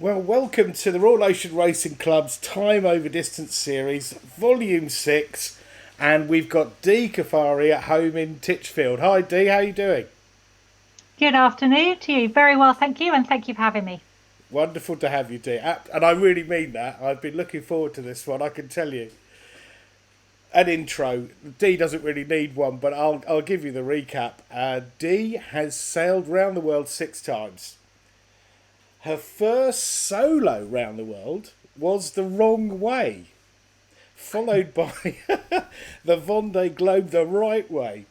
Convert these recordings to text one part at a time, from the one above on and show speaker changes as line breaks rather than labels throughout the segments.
Well, welcome to the Royal Ocean Racing Club's Time Over Distance series, Volume 6, and we've got Dee Caffari at home in Titchfield. Hi Dee, how are you doing?
Good afternoon to you. Very well, thank you, and thank you for having me.
Wonderful to have you, Dee. And I really mean that. I've been looking forward to this one, I can tell you. An intro. Dee doesn't really need one, but I'll give you the recap. Dee has sailed round the world 6 times. Her first solo round the world was the wrong way, followed by the Vendée Globe the right way.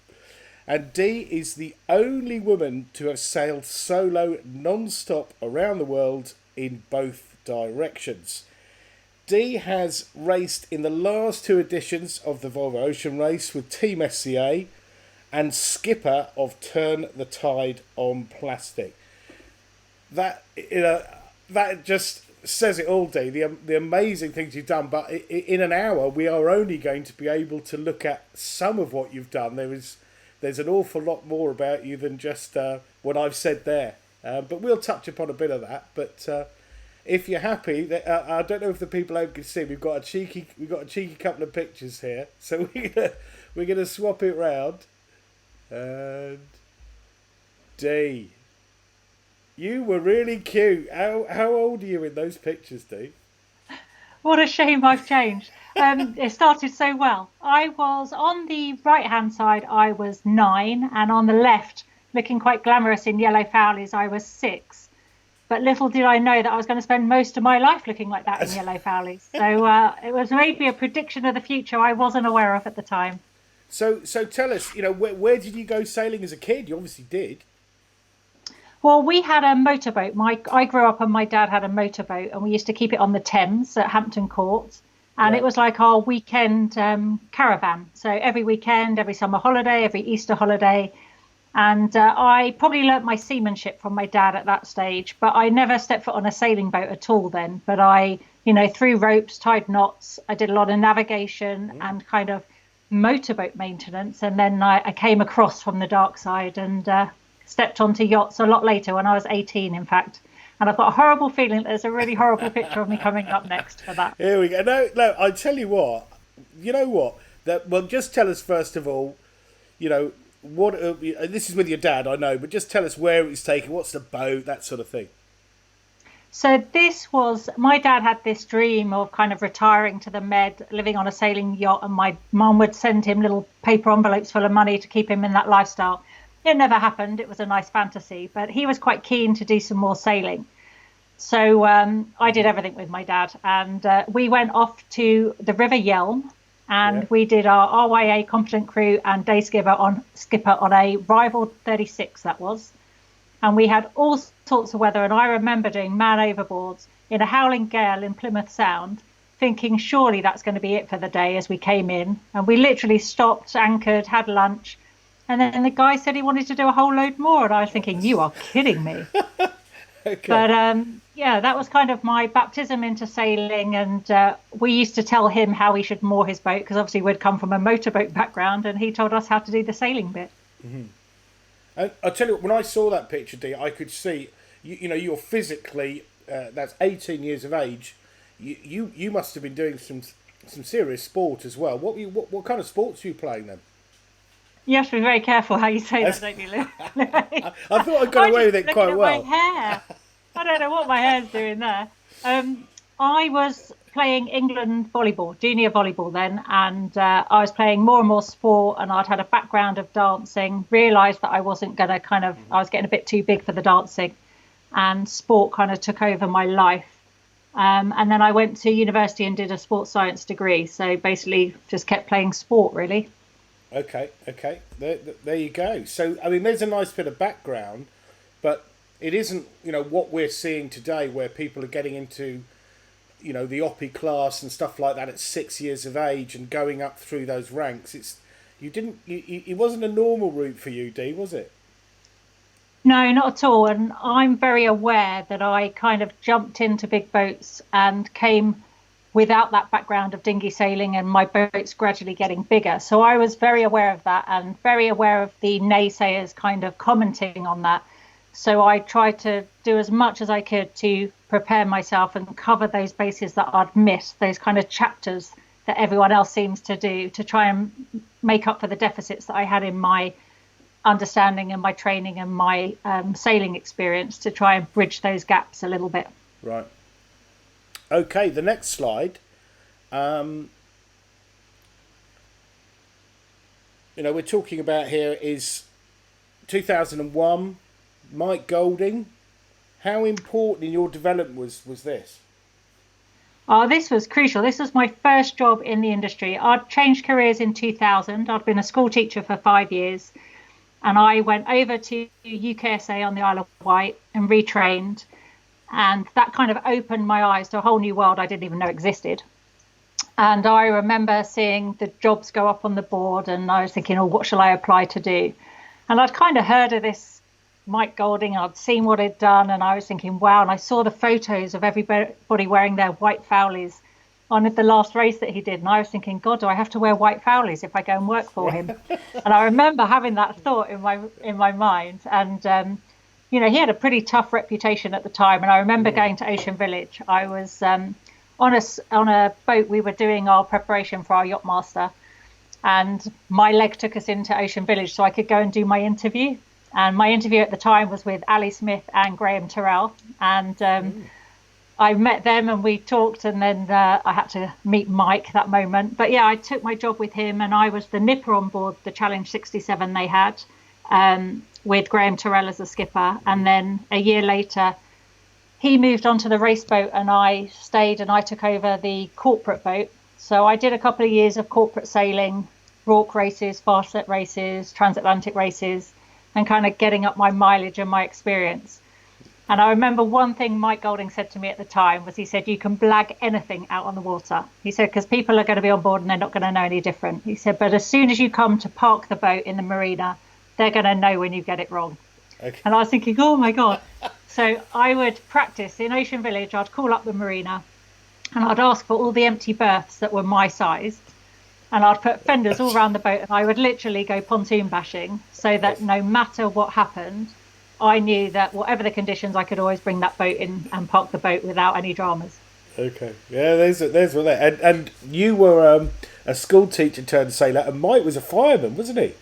And Dee is the only woman to have sailed solo non-stop around the world in both directions. Dee has raced in the last two editions of the Volvo Ocean Race with Team SCA and skipper of Turn the Tide on Plastic. That just says it all, Dee. The amazing things you've done. But in an hour, we are only going to be able to look at some of what you've done. There's an awful lot more about you than just what I've said there. But we'll touch upon a bit of that. But if you're happy, I don't know if the people out can see. We've got a cheeky couple of pictures here. So we're gonna swap it round. And Dee. You were really cute. How old are you in those pictures, Dee?
What a shame I've changed. It started so well. I was on the right-hand side, I was 9, and on the left, looking quite glamorous in yellow fowlies, I was 6. But little did I know that I was going to spend most of my life looking like that in yellow fowlies. So it was maybe a prediction of the future I wasn't aware of at the time.
So tell us, where did you go sailing as a kid? You obviously did.
Well, we had a motorboat. I grew up and my dad had a motorboat, and we used to keep it on the Thames at Hampton Court. And It was like our weekend caravan. So every weekend, every summer holiday, every Easter holiday. And I probably learnt my seamanship from my dad at that stage, but I never stepped foot on a sailing boat at all then. But I, threw ropes, tied knots. I did a lot of navigation and kind of motorboat maintenance. And then I came across from the dark side and stepped onto yachts a lot later, when I was 18, in fact. And I've got a horrible feeling that there's a really horrible picture of me coming up next for that.
Here we go. No, I tell you what. You know what? Well, just tell us first of all, what this is with your dad, I know, but just tell us where it's taken, what's the boat, that sort of thing.
So my dad had this dream of kind of retiring to the Med, living on a sailing yacht, and my mum would send him little paper envelopes full of money to keep him in that lifestyle. It never happened. It was a nice fantasy, but he was quite keen to do some more sailing. So I did everything with my dad, and we went off to the River Yelm, and we did our RYA competent crew and day skipper on a rival 36, that was. And we had all sorts of weather, and I remember doing man overboards in a howling gale in Plymouth Sound, thinking surely that's going to be it for the day as we came in. And we literally stopped, anchored, had lunch. And then the guy said he wanted to do a whole load more. And I was thinking, you are kidding me.
Okay.
But that was kind of my baptism into sailing. And we used to tell him how he should moor his boat, because obviously we'd come from a motorboat background, and he told us how to do the sailing bit.
Mm-hmm. And I'll tell you what, when I saw that picture, Dee, I could see, you're physically, that's 18 years of age. You must have been doing some serious sport as well. What kind of sports were you playing then?
You have to be very careful how you say that, don't you, Lou?
I thought I got away with it quite well.
My hair. I don't know what my hair's doing there. I was playing England volleyball, junior volleyball then, and I was playing more and more sport, and I'd had a background of dancing, realised that I wasn't going to I was getting a bit too big for the dancing, and sport kind of took over my life. And then I went to university and did a sports science degree, so basically just kept playing sport, really.
Okay. There you go. So, I mean, there's a nice bit of background, but it isn't, what we're seeing today, where people are getting into, the Oppie class and stuff like that at 6 years of age and going up through those ranks. It wasn't a normal route for you, Dee, was it?
No, not at all. And I'm very aware that I kind of jumped into big boats and came without that background of dinghy sailing, and my boat's gradually getting bigger. So I was very aware of that, and very aware of the naysayers kind of commenting on that. So I tried to do as much as I could to prepare myself and cover those bases that I'd missed, those kind of chapters that everyone else seems to do, to try and make up for the deficits that I had in my understanding and my training and my sailing experience, to try and bridge those gaps a little bit.
Right. Okay, the next slide. We're talking about here is 2001, Mike Golding. How important in your development was this?
Oh, this was crucial. This was my first job in the industry. I'd changed careers in 2000. I'd been a school teacher for 5 years, and I went over to UKSA on the Isle of Wight and retrained. And that kind of opened my eyes to a whole new world I didn't even know existed. And I remember seeing the jobs go up on the board, and I was thinking, oh, what shall I apply to do? And I'd kind of heard of this Mike Golding, I'd seen what he'd done, and I was thinking, wow. And I saw the photos of everybody wearing their white fowlies on the last race that he did. And I was thinking, God, do I have to wear white fowlies if I go and work for him? And I remember having that thought in my mind. And, he had a pretty tough reputation at the time. And I remember going to Ocean Village. I was on a boat. We were doing our preparation for our yacht master, and my leg took us into Ocean Village so I could go and do my interview. And my interview at the time was with Ali Smith and Graham Terrell. And I met them and we talked, and then I had to meet Mike that moment. But yeah, I took my job with him, and I was the nipper on board the Challenge 67 they had, with Graham Terrell as a skipper. And then a year later, he moved on to the race boat, and I stayed and I took over the corporate boat. So I did a couple of years of corporate sailing, Rorke races, fast set races, transatlantic races, and kind of getting up my mileage and my experience. And I remember one thing Mike Golding said to me at the time was, he said, you can blag anything out on the water. He said, because people are going to be on board and they're not going to know any different. He said, but as soon as you come to park the boat in the marina, they're going to know when you get it wrong. Okay. And I was thinking, oh my God. So I would practice in Ocean Village. I'd call up the marina and I'd ask for all the empty berths that were my size. And I'd put fenders all around the boat, and I would literally go pontoon bashing, so that no matter what happened, I knew that whatever the conditions, I could always bring that boat in and park the boat without any dramas.
Okay. Yeah, there's one there. And you were a school teacher turned sailor, and Mike was a fireman, wasn't he?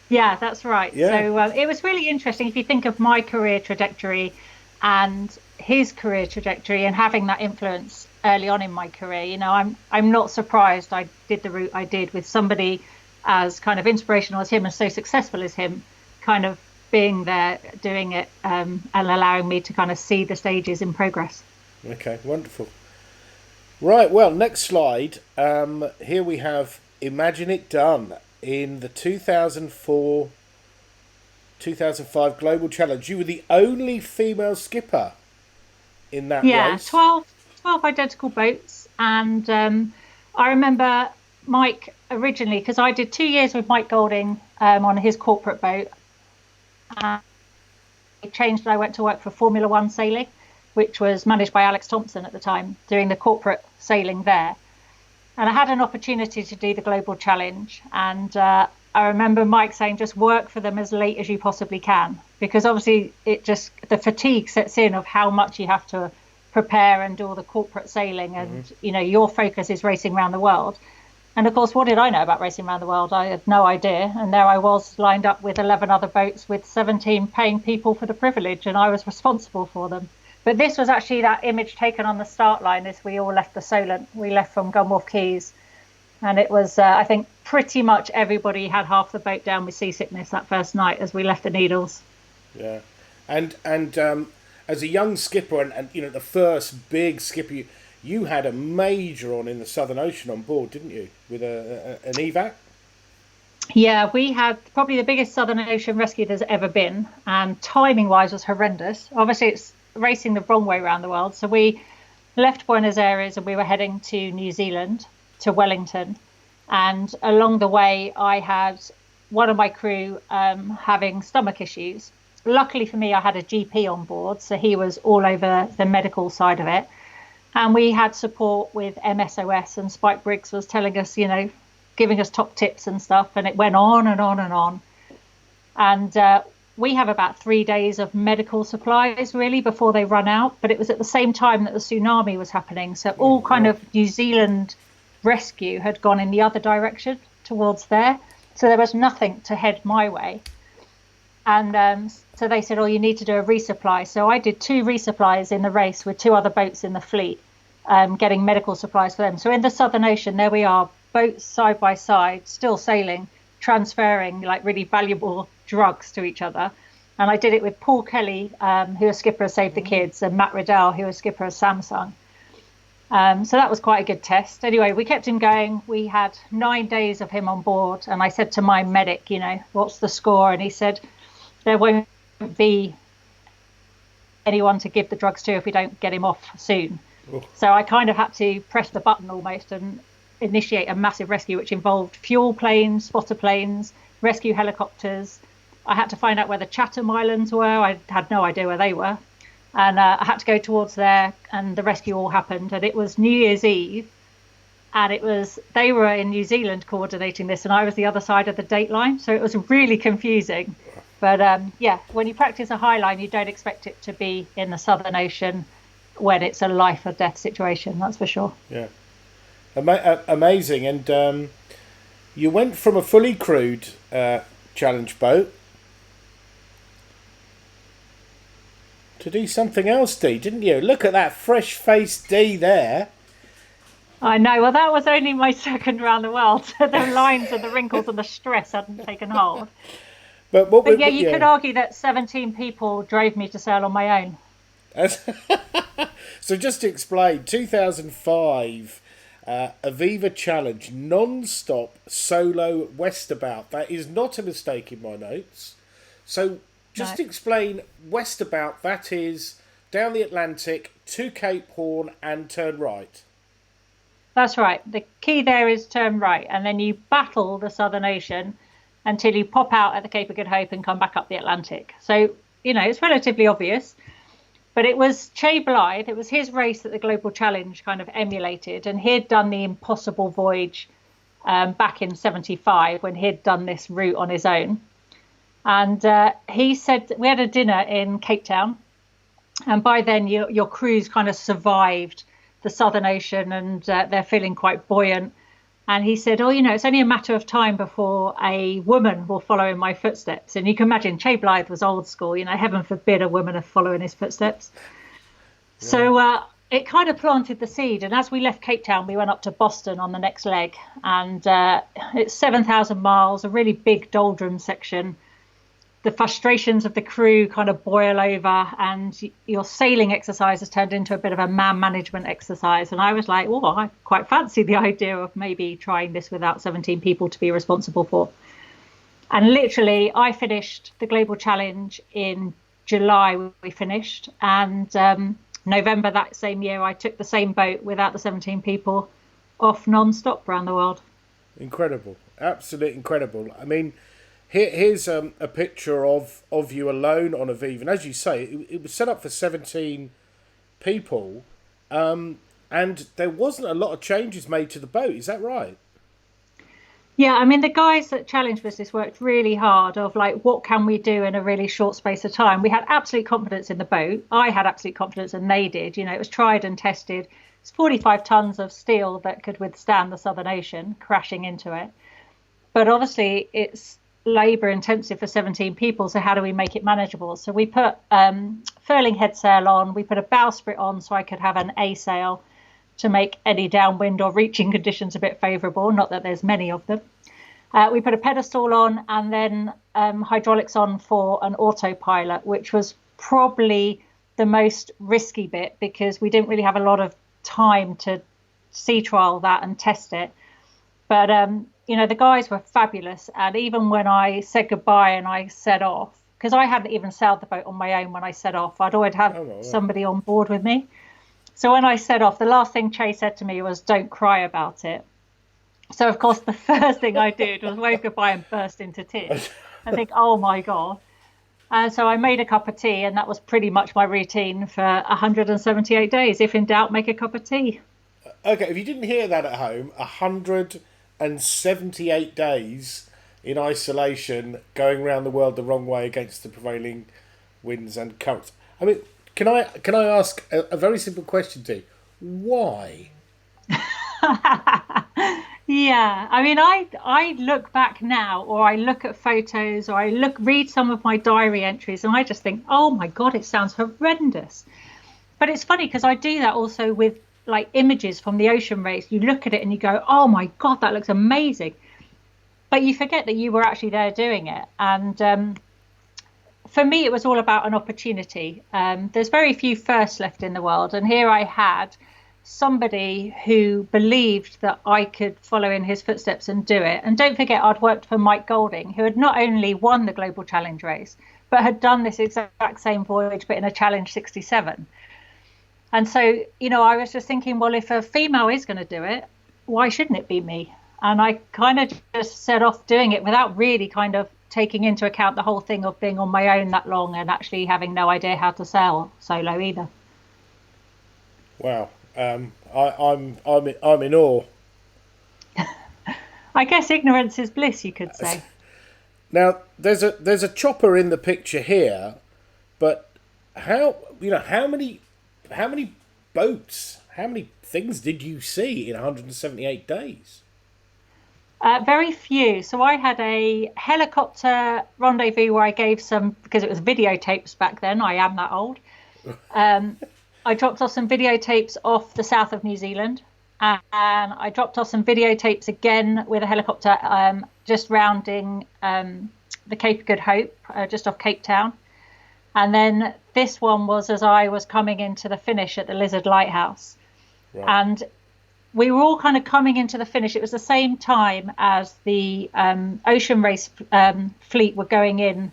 Yeah, that's right.
Yeah.
So it was really interesting if you think of my career trajectory and his career trajectory, and having that influence early on in my career. I'm not surprised I did the route I did, with somebody as kind of inspirational as him and so successful as him, kind of being there, doing it, and allowing me to kind of see the stages in progress.
Okay, wonderful. Right, well, next slide. Here we have Imagine It Done in the 2004-2005 Global Challenge. You were the only female skipper in that race. 12
identical boats. And I remember Mike originally, because I did 2 years with Mike Golding on his corporate boat. I changed and I went to work for Formula One Sailing, which was managed by Alex Thompson at the time, doing the corporate sailing there. And I had an opportunity to do the Global Challenge. And I remember Mike saying, just work for them as late as you possibly can, because obviously the fatigue sets in of how much you have to prepare and do all the corporate sailing, and your focus is racing around the world. And of course, what did I know about racing around the world? I had no idea. And there I was, lined up with 11 other boats with 17 paying people for the privilege, and I was responsible for them. But this was actually that image taken on the start line as we all left the Solent. We left from Gunwharf Quays, and it was I think pretty much everybody had half the boat down with seasickness that first night as we left the Needles.
Yeah. And as a young skipper, and the first big skipper, you had a major on in the Southern Ocean on board, didn't you, with an evac?
Yeah, we had probably the biggest Southern Ocean rescue there's ever been, and timing-wise was horrendous. Obviously, it's racing the wrong way around the world. So we left Buenos Aires and we were heading to New Zealand, to Wellington. And along the way, I had one of my crew having stomach issues. Luckily for me, I had a GP on board, so he was all over the medical side of it. And we had support with MSOS, and Spike Briggs was telling us, giving us top tips and stuff. And it went on and on and on. And we have about 3 days of medical supplies really before they run out. But it was at the same time that the tsunami was happening. So
Oh
all
my
kind
God.
of New Zealand rescue had gone in the other direction towards there. So there was nothing to head my way. And so they said, oh, you need to do a resupply. So I did 2 resupplies in the race with 2 other boats in the fleet, getting medical supplies for them. So in the Southern Ocean, there we are, boats side by side, still sailing, transferring like really valuable drugs to each other. And I did it with Paul Kelly, who was skipper of Save the Kids, and Matt Riddell, who was skipper of Samsung. So that was quite a good test. Anyway, we kept him going. We had 9 days of him on board. And I said to my medic, what's the score? And he said, there won't be anyone to give the drugs to if we don't get him off soon.
Oh.
So I kind of had to press the button almost and initiate a massive rescue, which involved fuel planes, spotter planes, rescue helicopters. I had to find out where the Chatham Islands were. I had no idea where they were. And I had to go towards there, and the rescue all happened. And it was New Year's Eve. And they were in New Zealand coordinating this, and I was the other side of the date line. So it was really confusing. But when you practice a high line, you don't expect it to be in the Southern Ocean when it's a life or death situation. That's for sure.
Yeah. Amazing. And you went from a fully crewed challenge boat to do something else, Dee, didn't you? Look at that fresh-faced Dee there.
I know. Well, that was only my second round the world. So the lines and the wrinkles and the stress hadn't taken hold. But you could argue that 17 people drove me to sail on my own.
So just to explain, 2005 Aviva Challenge non-stop solo westabout. That is not a mistake in my notes. So just explain westabout. That is down the Atlantic to Cape Horn and turn right.
That's right. The key there is turn right, and then you battle the Southern Ocean until you pop out at the Cape of Good Hope and come back up the Atlantic. So, it's relatively obvious. But it was Che Blythe, it was his race that the Global Challenge kind of emulated. And he'd done the impossible voyage back in 75 when he'd done this route on his own. And he said, we had a dinner in Cape Town. And by then your crew's kind of survived the Southern Ocean, and they're feeling quite buoyant. And he said, it's only a matter of time before a woman will follow in my footsteps. And you can imagine Che Blythe was old school, heaven forbid a woman to follow in his footsteps. Yeah. So it kind of planted the seed. And as we left Cape Town, we went up to Boston on the next leg. And it's 7,000 miles, a really big doldrum section. The frustrations of the crew kind of boil over, and your sailing exercise has turned into a bit of a man management exercise. And I was like, I quite fancy the idea of maybe trying this without 17 people to be responsible for. And literally, I finished the Global Challenge in July. We finished, and November that same year, I took the same boat without the 17 people off non-stop around the world.
Incredible, absolutely incredible. I mean, here's a picture of you alone on Aviva. And as you say, it was set up for 17 people, and there wasn't a lot of changes made to the boat. Is that right?
Yeah, I mean, the guys that challenged us worked really hard of what can we do in a really short space of time? We had absolute confidence in the boat. I had absolute confidence, and they did. It was tried and tested. It's 45 tons of steel that could withstand the Southern Ocean crashing into it. But obviously, it's labour intensive for 17 people, so how do we make it manageable? So we put furling head sail on, we put a bowsprit on so I could have an A sail to make any downwind or reaching conditions a bit favourable, not that there's many of them. We put a pedestal on, and then hydraulics on for an autopilot, which was probably the most risky bit because we didn't really have a lot of time to sea trial that and test it. But the guys were fabulous. And even when I said goodbye and I set off, because I hadn't even sailed the boat on my own when I set off, I'd always had somebody on board with me. So when I set off, the last thing Che said to me was, don't cry about it. So, of course, the first thing I did was wave goodbye and burst into tears. I think, oh, my God. And so I made a cup of tea, and that was pretty much my routine for 178 days. If in doubt, make a cup of tea.
Okay, if you didn't hear that at home, 178 days, in isolation, going around the world the wrong way against the prevailing winds and currents. I mean, can I ask a very simple question to you? Why?
Yeah, I mean, I look back now, or I look at photos, or I read some of my diary entries, and I just think, oh my God, it sounds horrendous. But it's funny because I do that also with like images from the ocean race. You look at it and you go, oh my God, that looks amazing. But you forget that you were actually there doing it. And for me, it was all about an opportunity. There's very few firsts left in the world. And here I had somebody who believed that I could follow in his footsteps and do it. And don't forget, I'd worked for Mike Golding, who had not only won the Global Challenge race, but had done this exact same voyage, but in a Challenge 67. And so, you know, I was just thinking, well, if a female is going to do it, why shouldn't it be me? And I kind of just set off doing it without really kind of taking into account the whole thing of being on my own that long and actually having no idea how to sail solo either.
Wow, I'm in awe.
I guess ignorance is bliss, you could say.
Now, there's a chopper in the picture here, but how many boats, how many things did you see in 178 days?
Very few. So I had a helicopter rendezvous where I gave some, because it was videotapes back then, I am that old. I dropped off some videotapes off the south of New Zealand. And I dropped off some videotapes again with a helicopter just rounding the Cape of Good Hope, just off Cape Town. And then this one was as I was coming into the finish at the Lizard Lighthouse. Right. And we were all kind of coming into the finish. It was the same time as the ocean race fleet were going in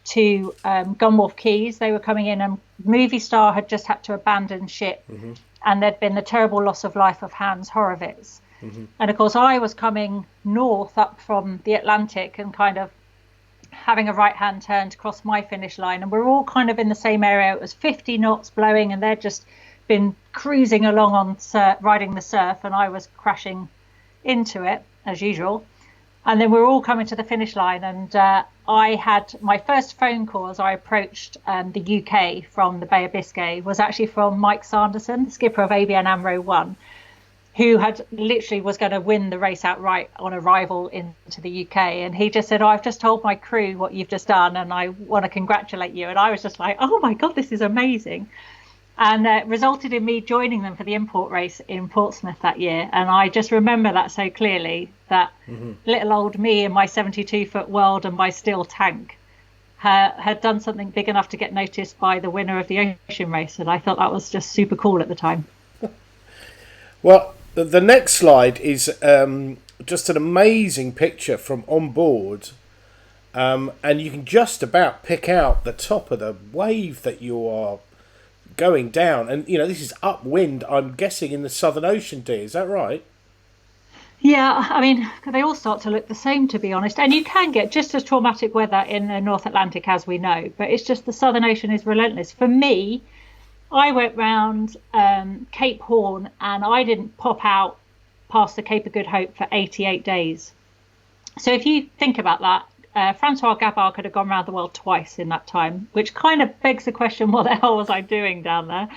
to Gunwharf Keys. They were coming in, and Movie Star had just had to abandon ship. Mm-hmm. And there'd been the terrible loss of life of Hans Horowitz. Mm-hmm. And of course, I was coming north up from the Atlantic and kind of having a right-hand turn to cross my finish line. And we're all kind of in the same area. It was 50 knots blowing, and they'd just been cruising along on riding the surf, and I was crashing into it as usual. And then we were all coming to the finish line, and I had my first phone call as I approached the UK from the Bay of Biscay was actually from Mike Sanderson, the skipper of ABN AMRO 1, who had literally was going to win the race outright on arrival into the UK. And he just said, I've just told my crew what you've just done, and I want to congratulate you. And I was just like, oh my God, this is amazing. And it resulted in me joining them for the import race in Portsmouth that year. And I just remember that so clearly, that little old me in my 72-foot world and my steel tank had done something big enough to get noticed by the winner of the ocean race. And I thought that was just super cool at the time.
Well, the next slide is just an amazing picture from on board. And you can just about pick out the top of the wave that you are going down, and you know this is upwind, I'm guessing, in the Southern Ocean. Dee, is that right?
Yeah, I mean, they all start to look the same, to be honest, and you can get just as traumatic weather in the North Atlantic, as we know, but it's just the Southern Ocean is relentless. For me, I went round Cape Horn and I didn't pop out past the Cape of Good Hope for 88 days. So if you think about that, Francois Gabard could have gone around the world twice in that time, which kind of begs the question, what the hell was I doing down there?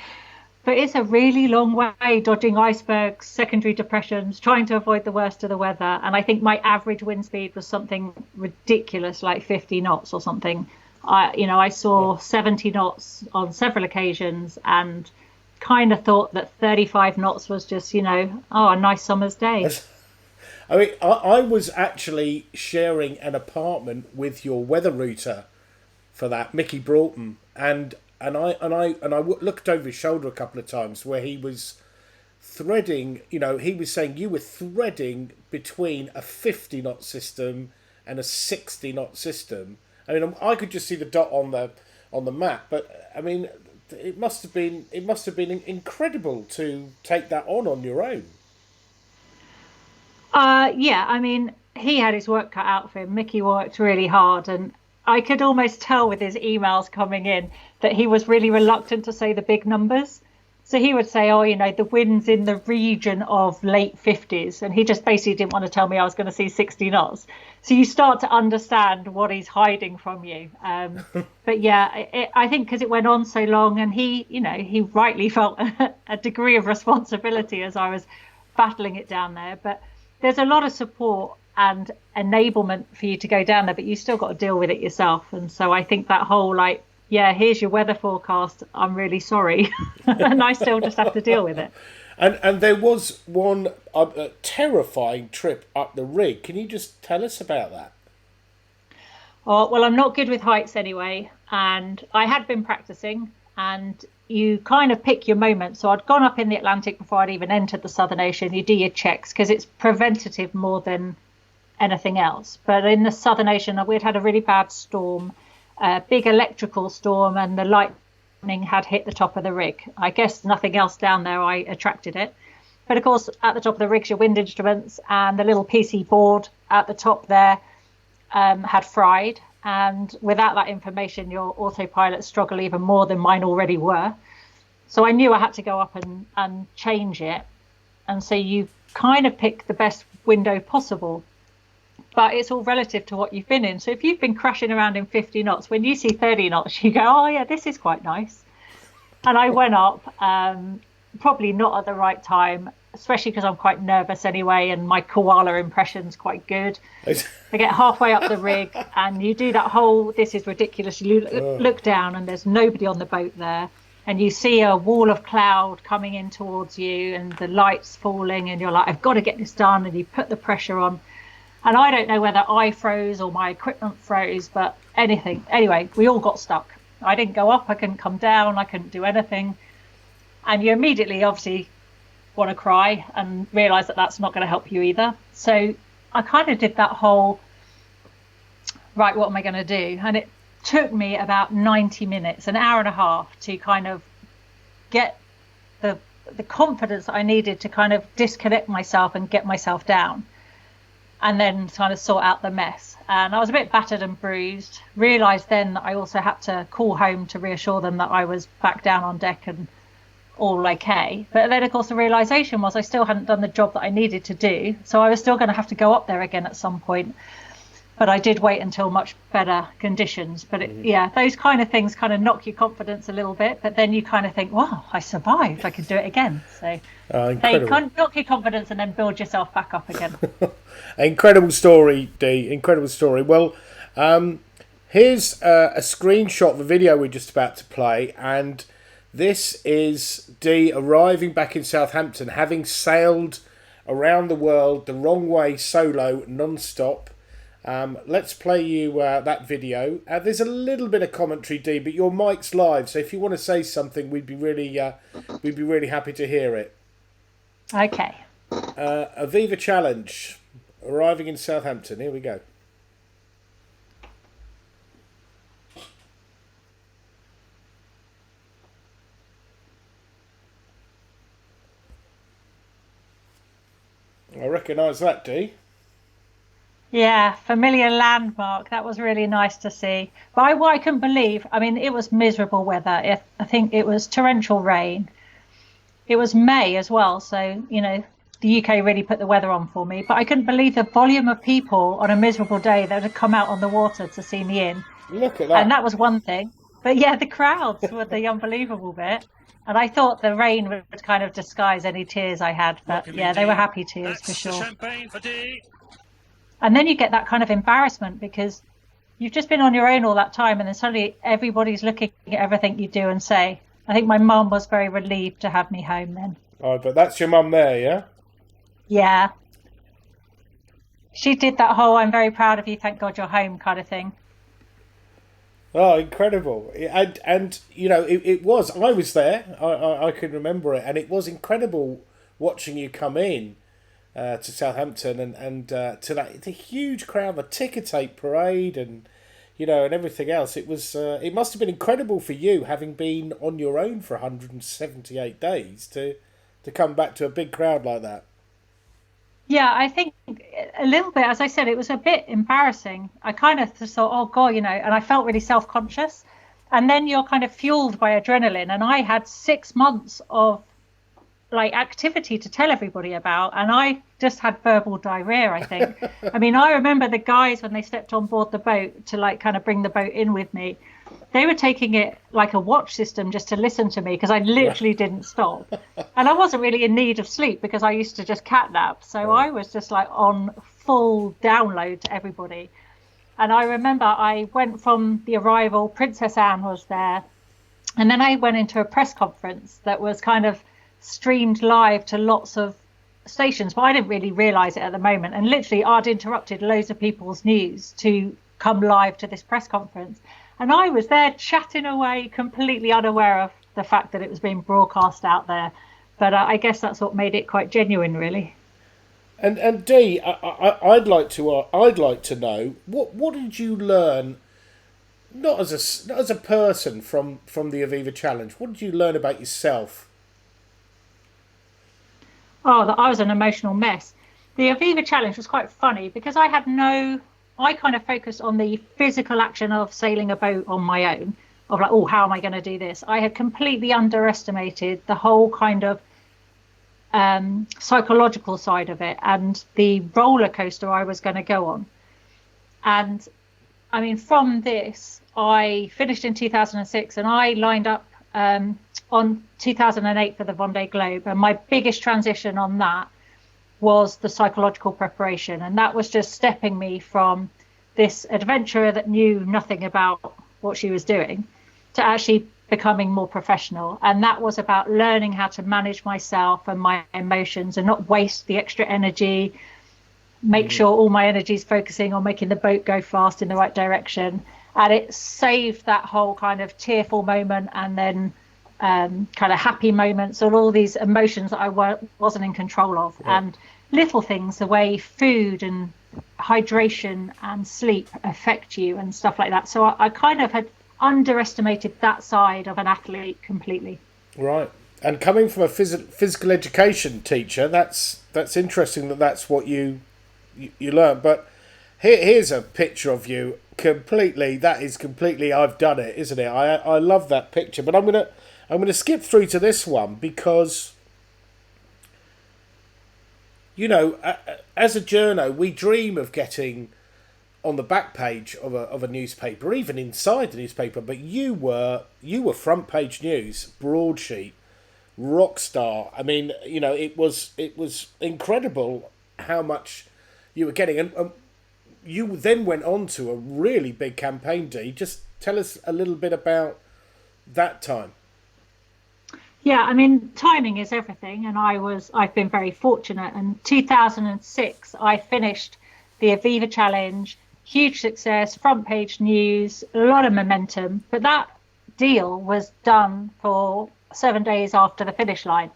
But it's a really long way, dodging icebergs, secondary depressions, trying to avoid the worst of the weather. And I think my average wind speed was something ridiculous, like 50 knots or something. I saw 70 knots on several occasions and kind of thought that 35 knots was just, a nice summer's day.
I mean, I was actually sharing an apartment with your weather router for that, Mickey Broughton, and I looked over his shoulder a couple of times where he was threading. He was saying you were threading between a 50 knot system and a 60 knot system. I mean, I could just see the dot on the map, but I mean, it must have been incredible to take that on your own.
Yeah, I mean, he had his work cut out for him. Mickey worked really hard, and I could almost tell with his emails coming in that he was really reluctant to say the big numbers. So he would say, oh, the wind's in the region of late 50s. And he just basically didn't want to tell me I was going to see 60 knots. So you start to understand what he's hiding from you. But yeah, I think because it went on so long, and he rightly felt a degree of responsibility as I was battling it down there. But there's a lot of support and enablement for you to go down there, but you still got to deal with it yourself. And so I think that whole yeah, here's your weather forecast, I'm really sorry. And I still just have to deal with it.
And there was one terrifying trip up the rig. Can you just tell us about that?
Oh, well, I'm not good with heights anyway. And I had been practicing, and you kind of pick your moment. So I'd gone up in the Atlantic before I'd even entered the Southern Ocean. You do your checks because it's preventative more than anything else. But in the Southern Ocean, we'd had a really bad storm, a big electrical storm, and the lightning had hit the top of the rig. I guess nothing else down there, I attracted it. But of course, at the top of the rig's your wind instruments, and the little PC board at the top there had fried. And without that information, your autopilots struggle even more than mine already were. So I knew I had to go up and change it. And so you kind of pick the best window possible. But it's all relative to what you've been in. So if you've been crashing around in 50 knots, when you see 30 knots, you go, oh, yeah, this is quite nice. And I went up, probably not at the right time, especially because I'm quite nervous anyway, and my koala impression's quite good. I get halfway up the rig, and you do that whole, this is ridiculous. You look down, and there's nobody on the boat there. And you see a wall of cloud coming in towards you, and the lights falling, and you're like, I've got to get this done. And you put the pressure on. And I don't know whether I froze or my equipment froze, but anything. Anyway, we all got stuck. I didn't go up, I couldn't come down, I couldn't do anything. And you immediately, obviously, want to cry and realise that that's not going to help you either. So I kind of did that whole, right, what am I going to do? And it took me about 90 minutes, an hour and a half, to kind of get the confidence that I needed to kind of disconnect myself and get myself down. And then kind of sort out the mess. And I was a bit battered and bruised. Realised then that I also had to call home to reassure them that I was back down on deck and all okay. But then, of course, the realisation was I still hadn't done the job that I needed to do. So I was still going to have to go up there again at some point. But I did wait until much better conditions. But yeah, those kind of things kind of knock your confidence a little bit. But then you kind of think, wow, I survived. I could do it again. So they kind of knock your confidence and then build yourself back up again.
Incredible story, Dee. Incredible story. Well, here's a screenshot of the video we're just about to play. And this is Dee arriving back in Southampton, having sailed around the world the wrong way solo, non-stop. Let's play you that video. There's a little bit of commentary, Dee, but your mic's live, so if you want to say something, we'd be really happy to hear it.
Okay.
Aviva Challenge, arriving in Southampton. Here we go. I recognise that, Dee.
Yeah, familiar landmark. That was really nice to see. But what I couldn't believe, I mean, it was miserable weather. I think it was torrential rain. It was May as well. So, the UK really put the weather on for me. But I couldn't believe the volume of people on a miserable day that had come out on the water to see me in.
Look at that.
And that was one thing. But yeah, the crowds were the unbelievable bit. And I thought the rain would kind of disguise any tears I had. But yeah, they were happy tears for sure.
Champagne for Dee.
And then you get that kind of embarrassment because you've just been on your own all that time, and then suddenly everybody's looking at everything you do and say. I think my mum was very relieved to have me home then.
Oh, but that's your mum there, yeah?
Yeah. She did that whole "I'm very proud of you, thank God you're home" kind of thing.
Oh, incredible. And it was. I was there. I can remember it. And it was incredible watching you come in to Southampton and to the huge crowd, the ticker tape parade and everything else. It was. It must have been incredible for you, having been on your own for 178 days, to come back to a big crowd like that.
Yeah, I think a little bit, as I said, it was a bit embarrassing. I kind of thought, oh God, and I felt really self-conscious. And then you're kind of fueled by adrenaline. And I had 6 months of like activity to tell everybody about, and I just had verbal diarrhea, I think. I mean, I remember the guys when they stepped on board the boat to like kind of bring the boat in with me, they were taking it like a watch system just to listen to me, because I literally didn't stop. And I wasn't really in need of sleep because I used to just cat nap, so I was just like on full download to everybody. And I remember I went from the arrival, Princess Anne was there, and then I went into a press conference that was kind of streamed live to lots of stations, but I didn't really realize it at the moment. And literally I'd interrupted loads of people's news to come live to this press conference, and I was there chatting away, completely unaware of the fact that it was being broadcast out there. But I guess that's what made it quite genuine, really.
And Dee, I'd like to know what did you learn, not as a person from the Aviva Challenge. What did you learn about yourself?
Oh, that I was an emotional mess. The Aviva Challenge was quite funny because I kind of focused on the physical action of sailing a boat on my own, of like, oh, how am I going to do this? I had completely underestimated the whole kind of psychological side of it and the roller coaster I was going to go on. And I mean, from this, I finished in 2006 and I lined up on 2008 for the Vendée Globe, and my biggest transition on that was the psychological preparation, and that was just stepping me from this adventurer that knew nothing about what she was doing to actually becoming more professional. And that was about learning how to manage myself and my emotions and not waste the extra energy, make sure all my energy is focusing on making the boat go fast in the right direction. And it saved that whole kind of tearful moment and then kind of happy moments, or all these emotions that I wasn't in control of. Yeah. And little things, the way food and hydration and sleep affect you and stuff like that. So I kind of had underestimated that side of an athlete completely.
Right. And coming from a physical education teacher, that's interesting that's what you learn. But here's a picture of you completely. That is completely I've done it, isn't it? I love that picture. But I'm gonna skip through to this one because, you know, as a journo, we dream of getting on the back page of a newspaper, even inside the newspaper. But you were front page news, broadsheet, rock star. I mean, you know, it was incredible how much you were getting, and you then went on to a really big campaign. Dee, just tell us a little bit about that time.
Yeah, I mean, timing is everything, and I've been very fortunate. In 2006, I finished the Aviva Challenge, huge success, front page news, a lot of momentum. But that deal was done for 7 days after the finish line.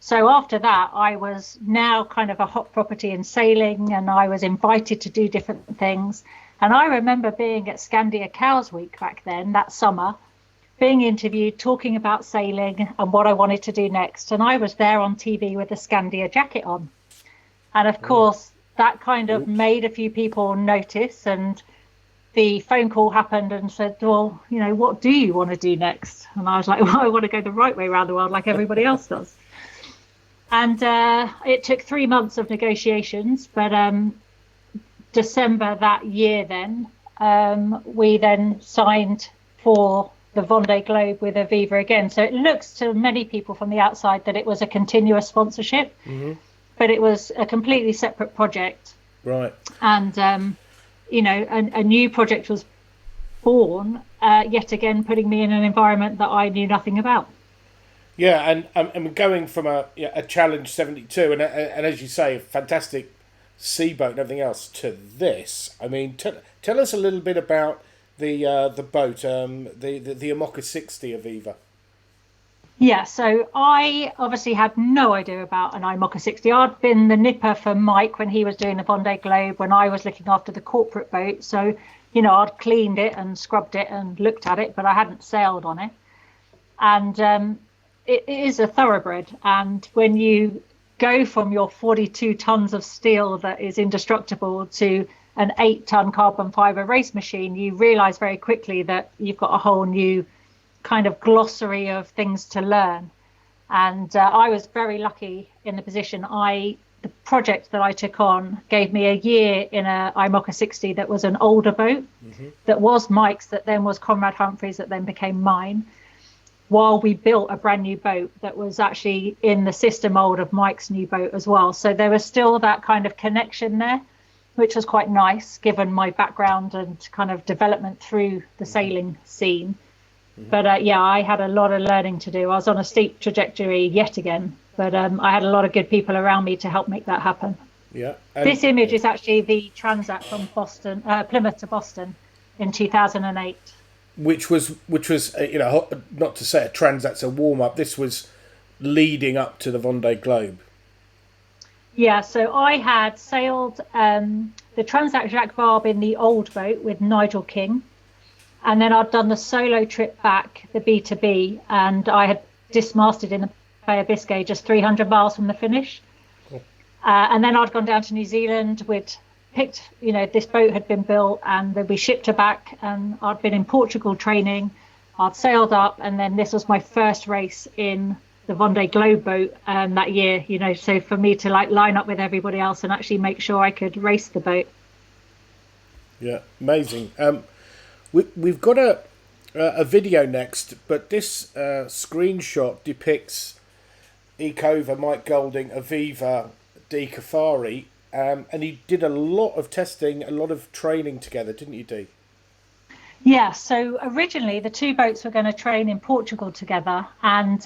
So after that, I was now kind of a hot property in sailing, and I was invited to do different things. And I remember being at Scandia Cows Week back then, that summer, being interviewed, talking about sailing and what I wanted to do next. And I was there on TV with a Scandia jacket on. And of course, that kind of made a few people notice. And the phone call happened and said, well, you know, what do you want to do next? And I was like, well, I want to go the right way around the world like everybody else does. And it took 3 months of negotiations. But December that year then, we then signed for the Vendée Globe with Aviva again. So it looks to many people from the outside that it was a continuous sponsorship, but it was a completely separate project.
Right.
And, you know, a new project was born, yet again, putting me in an environment that I knew nothing about.
Yeah, and going from a Challenge 72, and as you say, a fantastic sea boat and everything else, to this. I mean, tell us a little bit about the boat, the Oman 60 Aviva.
Yeah, so I obviously had no idea about an Oman 60. I'd been the nipper for Mike when he was doing the Vendée Globe, when I was looking after the corporate boat. So, you know, I'd cleaned it and scrubbed it and looked at it, but I hadn't sailed on it. And it is a thoroughbred. And when you go from your 42 tons of steel that is indestructible to an 8-ton carbon fiber race machine, you realize very quickly that you've got a whole new kind of glossary of things to learn. And I was very lucky in the position. The project that I took on gave me a year in a IMOCA 60 that was an older boat, that was Mike's, that then was Conrad Humphrey's, that then became mine, while we built a brand new boat that was actually in the sister mold of Mike's new boat as well. So there was still that kind of connection there, which was quite nice given my background and kind of development through the sailing scene. But I had a lot of learning to do. I was on a steep trajectory yet again, but I had a lot of good people around me to help make that happen.
Yeah.
This image is actually the Transat from Plymouth to Boston in 2008.
Which was not to say a Transat's a warm up. This was leading up to the Vendée Globe.
Yeah, so I had sailed the Transat Jacques Vabre in the old boat with Nigel King. And then I'd done the solo trip back, the B2B, and I had dismasted in the Bay of Biscay just 300 miles from the finish. Cool. And then I'd gone down to New Zealand. We'd picked, this boat had been built and then we shipped her back, and I'd been in Portugal training. I'd sailed up, and then this was my first race in the Vendée Globe boat that year, so for me to line up with everybody else and actually make sure I could race the boat.
Yeah, amazing. We've got a video next, but this screenshot depicts Ecova, Mike Golding, Aviva, Dee Caffari, and he did a lot of testing, a lot of training together, didn't you, Dee?
Yeah, so originally the two boats were going to train in Portugal together, and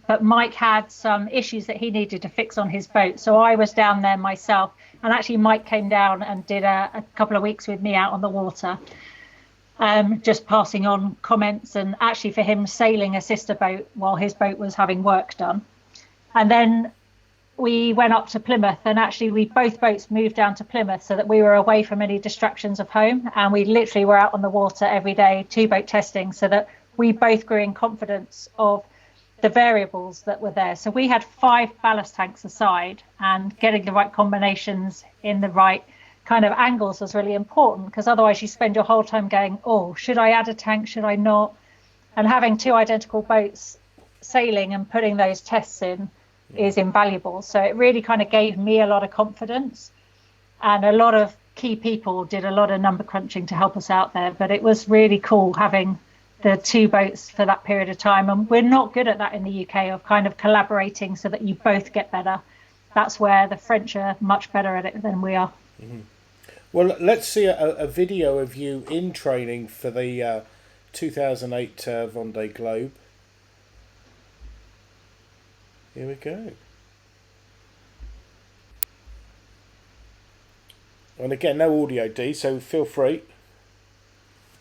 but Mike had some issues that he needed to fix on his boat, so I was down there myself, and actually Mike came down and did a couple of weeks with me out on the water. Just passing on comments, and actually for him sailing a sister boat while his boat was having work done. And then we went up to Plymouth, and actually both boats moved down to Plymouth so that we were away from any distractions of home, and we literally were out on the water every day, two boat testing, so that we both grew in confidence of the variables that were there. So we had 5 ballast tanks aside, and getting the right combinations in the right kind of angles was really important, because otherwise you spend your whole time going, oh, should I add a tank, should I not? And having 2 identical boats sailing and putting those tests in is invaluable. So it really kind of gave me a lot of confidence, and a lot of key people did a lot of number crunching to help us out there. But it was really cool having the 2 boats for that period of time, and we're not good at that in the UK, of kind of collaborating so that you both get better. That's where the French are much better at it than we are.
Mm-hmm. Well, let's see a video of you in training for the 2008 Vendée Globe. Here we go. And again, no audio, Dee, so feel free.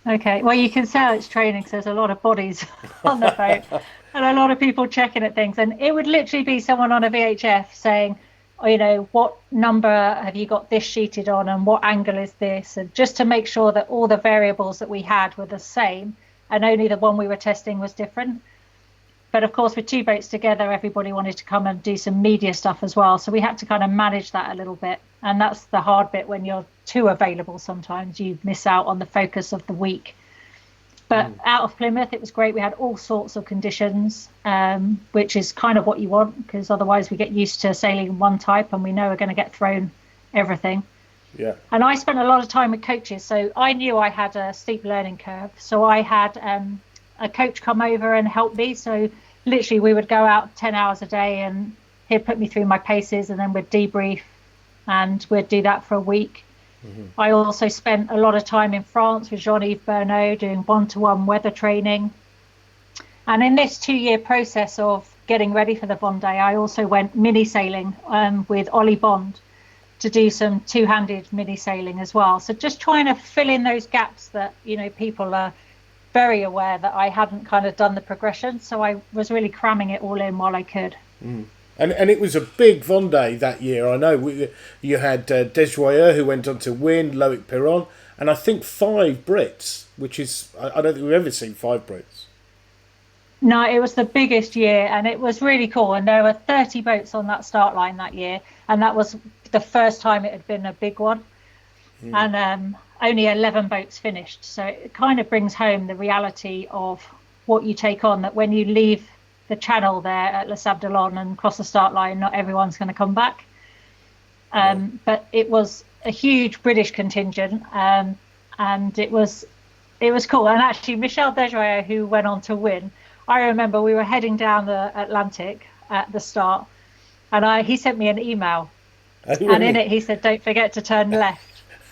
Okay, well, you can tell it's training, so there's a lot of bodies on the boat and a lot of people checking at things. And it would literally be someone on a VHF saying, what number have you got this sheeted on, and what angle is this, and just to make sure that all the variables that we had were the same, and only the one we were testing was different. But of course, with 2 boats together, everybody wanted to come and do some media stuff as well, so we had to kind of manage that a little bit, and that's the hard bit. When you're too available, sometimes you miss out on the focus of the week. But out of Plymouth, it was great. We had all sorts of conditions, which is kind of what you want, because otherwise we get used to sailing one type and we know we're going to get thrown everything. Yeah. And I spent a lot of time with coaches, so I knew I had a steep learning curve. So I had a coach come over and help me. So literally we would go out 10 hours a day, and he'd put me through my paces, and then we'd debrief, and we'd do that for a week. Mm-hmm. I also spent a lot of time in France with Jean-Yves Bernot doing one-to-one weather training. And in this 2-year process of getting ready for the Vendée, I also went mini sailing with Ollie Bond to do some two-handed mini sailing as well. So just trying to fill in those gaps that, people are very aware that I hadn't kind of done the progression. So I was really cramming it all in while I could.
Mm. And it was a big Vendée that year. I know you had Desjoyeux, who went on to win, Loic Perron, and I think 5 Brits, which is, I don't think we've ever seen 5 Brits.
No, it was the biggest year and it was really cool. And there were 30 boats on that start line that year. And that was the first time it had been a big one. And only 11 boats finished. So it kind of brings home the reality of what you take on, that when you leave the channel there at Les Sables d'Olonne and cross the start line, not everyone's going to come back. But it was a huge British contingent, and it was cool. And actually, Michel Desjoyaux, who went on to win, I remember we were heading down the Atlantic at the start, and he sent me an email,
Oh,
and
really?
in it he said, "Don't forget to turn left."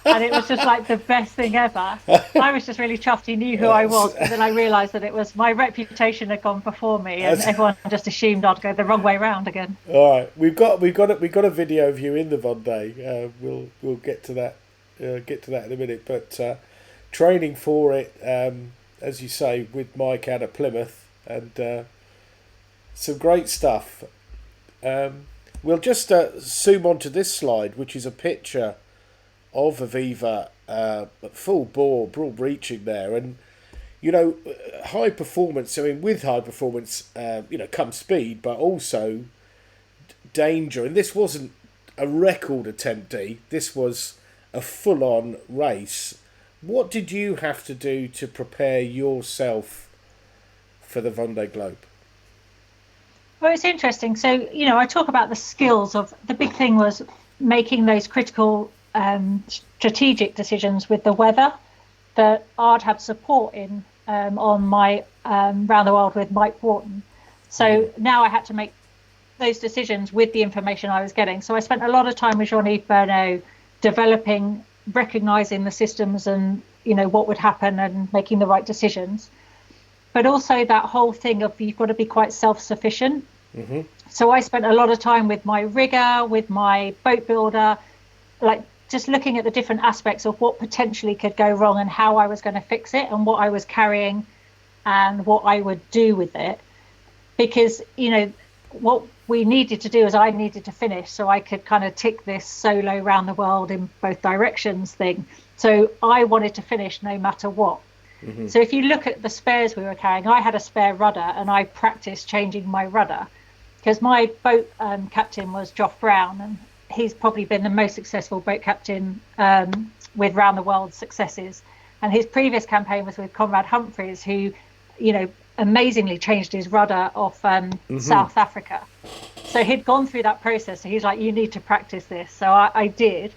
And it was just like the best thing ever. I was just really chuffed he knew who I was, but then I realised that it was my reputation had gone before me, and everyone just assumed I'd go the wrong way round again.
All right, we've got a video of you in the Vendée. We'll get to that in a minute. But training for it, as you say, with Mike out of Plymouth, and some great stuff. We'll just zoom onto this slide, which is a picture of Aviva, full bore, broad reaching there, and high performance. I mean, with high performance, comes speed, but also danger. And this wasn't a record attempt, Dee. This was a full-on race. What did you have to do to prepare yourself for the Vendée Globe?
Well, it's interesting. So, I talk about the skills of the big thing was making those critical strategic decisions with the weather that I'd had support in on my round the world with Mike Wharton. So now I had to make those decisions with the information I was getting. So I spent a lot of time with Jean-Yves Bernot developing, recognising the systems and what would happen and making the right decisions. But also that whole thing of you've got to be quite self-sufficient. Mm-hmm. So I spent a lot of time with my rigger, with my boat builder, like just looking at the different aspects of what potentially could go wrong and how I was going to fix it and what I was carrying and what I would do with it. Because, what we needed to do is I needed to finish so I could kind of tick this solo round the world in both directions thing. So I wanted to finish no matter what. Mm-hmm. So if you look at the spares we were carrying, I had a spare rudder and I practiced changing my rudder because my boat captain was Geoff Brown, and he's probably been the most successful boat captain with round the world successes. And his previous campaign was with Conrad Humphreys, who, amazingly changed his rudder off South Africa. So he'd gone through that process. So he's like, you need to practice this. So I did.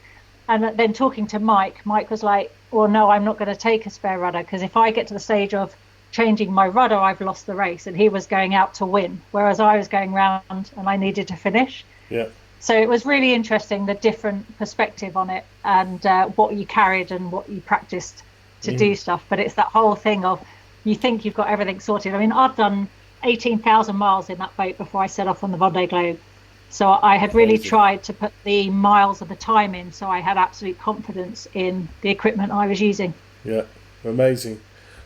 And then talking to Mike was like, well, no, I'm not going to take a spare rudder because if I get to the stage of changing my rudder, I've lost the race. And he was going out to win, whereas I was going round and I needed to finish.
Yeah.
So it was really interesting, the different perspective on it and what you carried and what you practiced to do stuff. But it's that whole thing of you think you've got everything sorted. I mean, I'd done 18,000 miles in that boat before I set off on the Vendée Globe. So I had really tried to put the miles of the time in, so I had absolute confidence in the equipment I was using.
Yeah, amazing.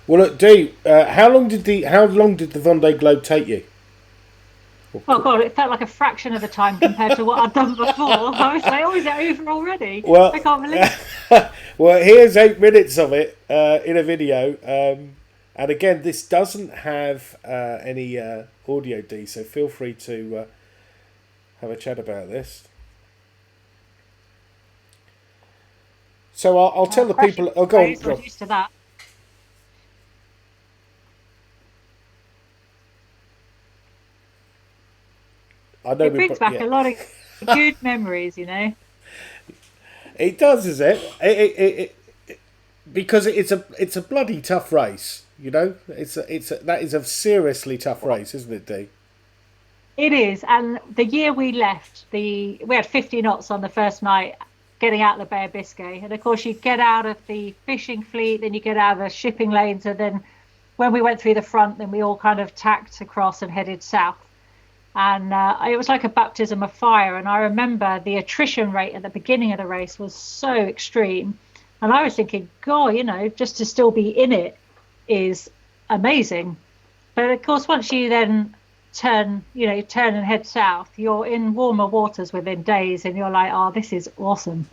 Well, look, Dee, how long did the Vendée Globe take you?
Oh God, it felt like a fraction of the time compared to what I'd done before. I was like, oh, is it over already?
Well,
I can't believe it.
Well, here's 8 minutes of it in a video. And again, this doesn't have any audio, Dee, so feel free to have a chat about this. So I'll tell the people. Oh, go on.
Used to that.
I know
it brings back a lot of good memories, It
does, is it? It because it's a bloody tough race. That is a seriously tough race, isn't it, Dee?
It is, and the year we left, we had 50 knots on the first night, getting out of the Bay of Biscay, and of course you get out of the fishing fleet, then you get out of the shipping lanes, and then when we went through the front, then we all kind of tacked across and headed south. And it was like a baptism of fire. And I remember the attrition rate at the beginning of the race was so extreme. And I was thinking, God, just to still be in it is amazing. But of course, once you then turn and head south, you're in warmer waters within days and you're like, oh, this is awesome.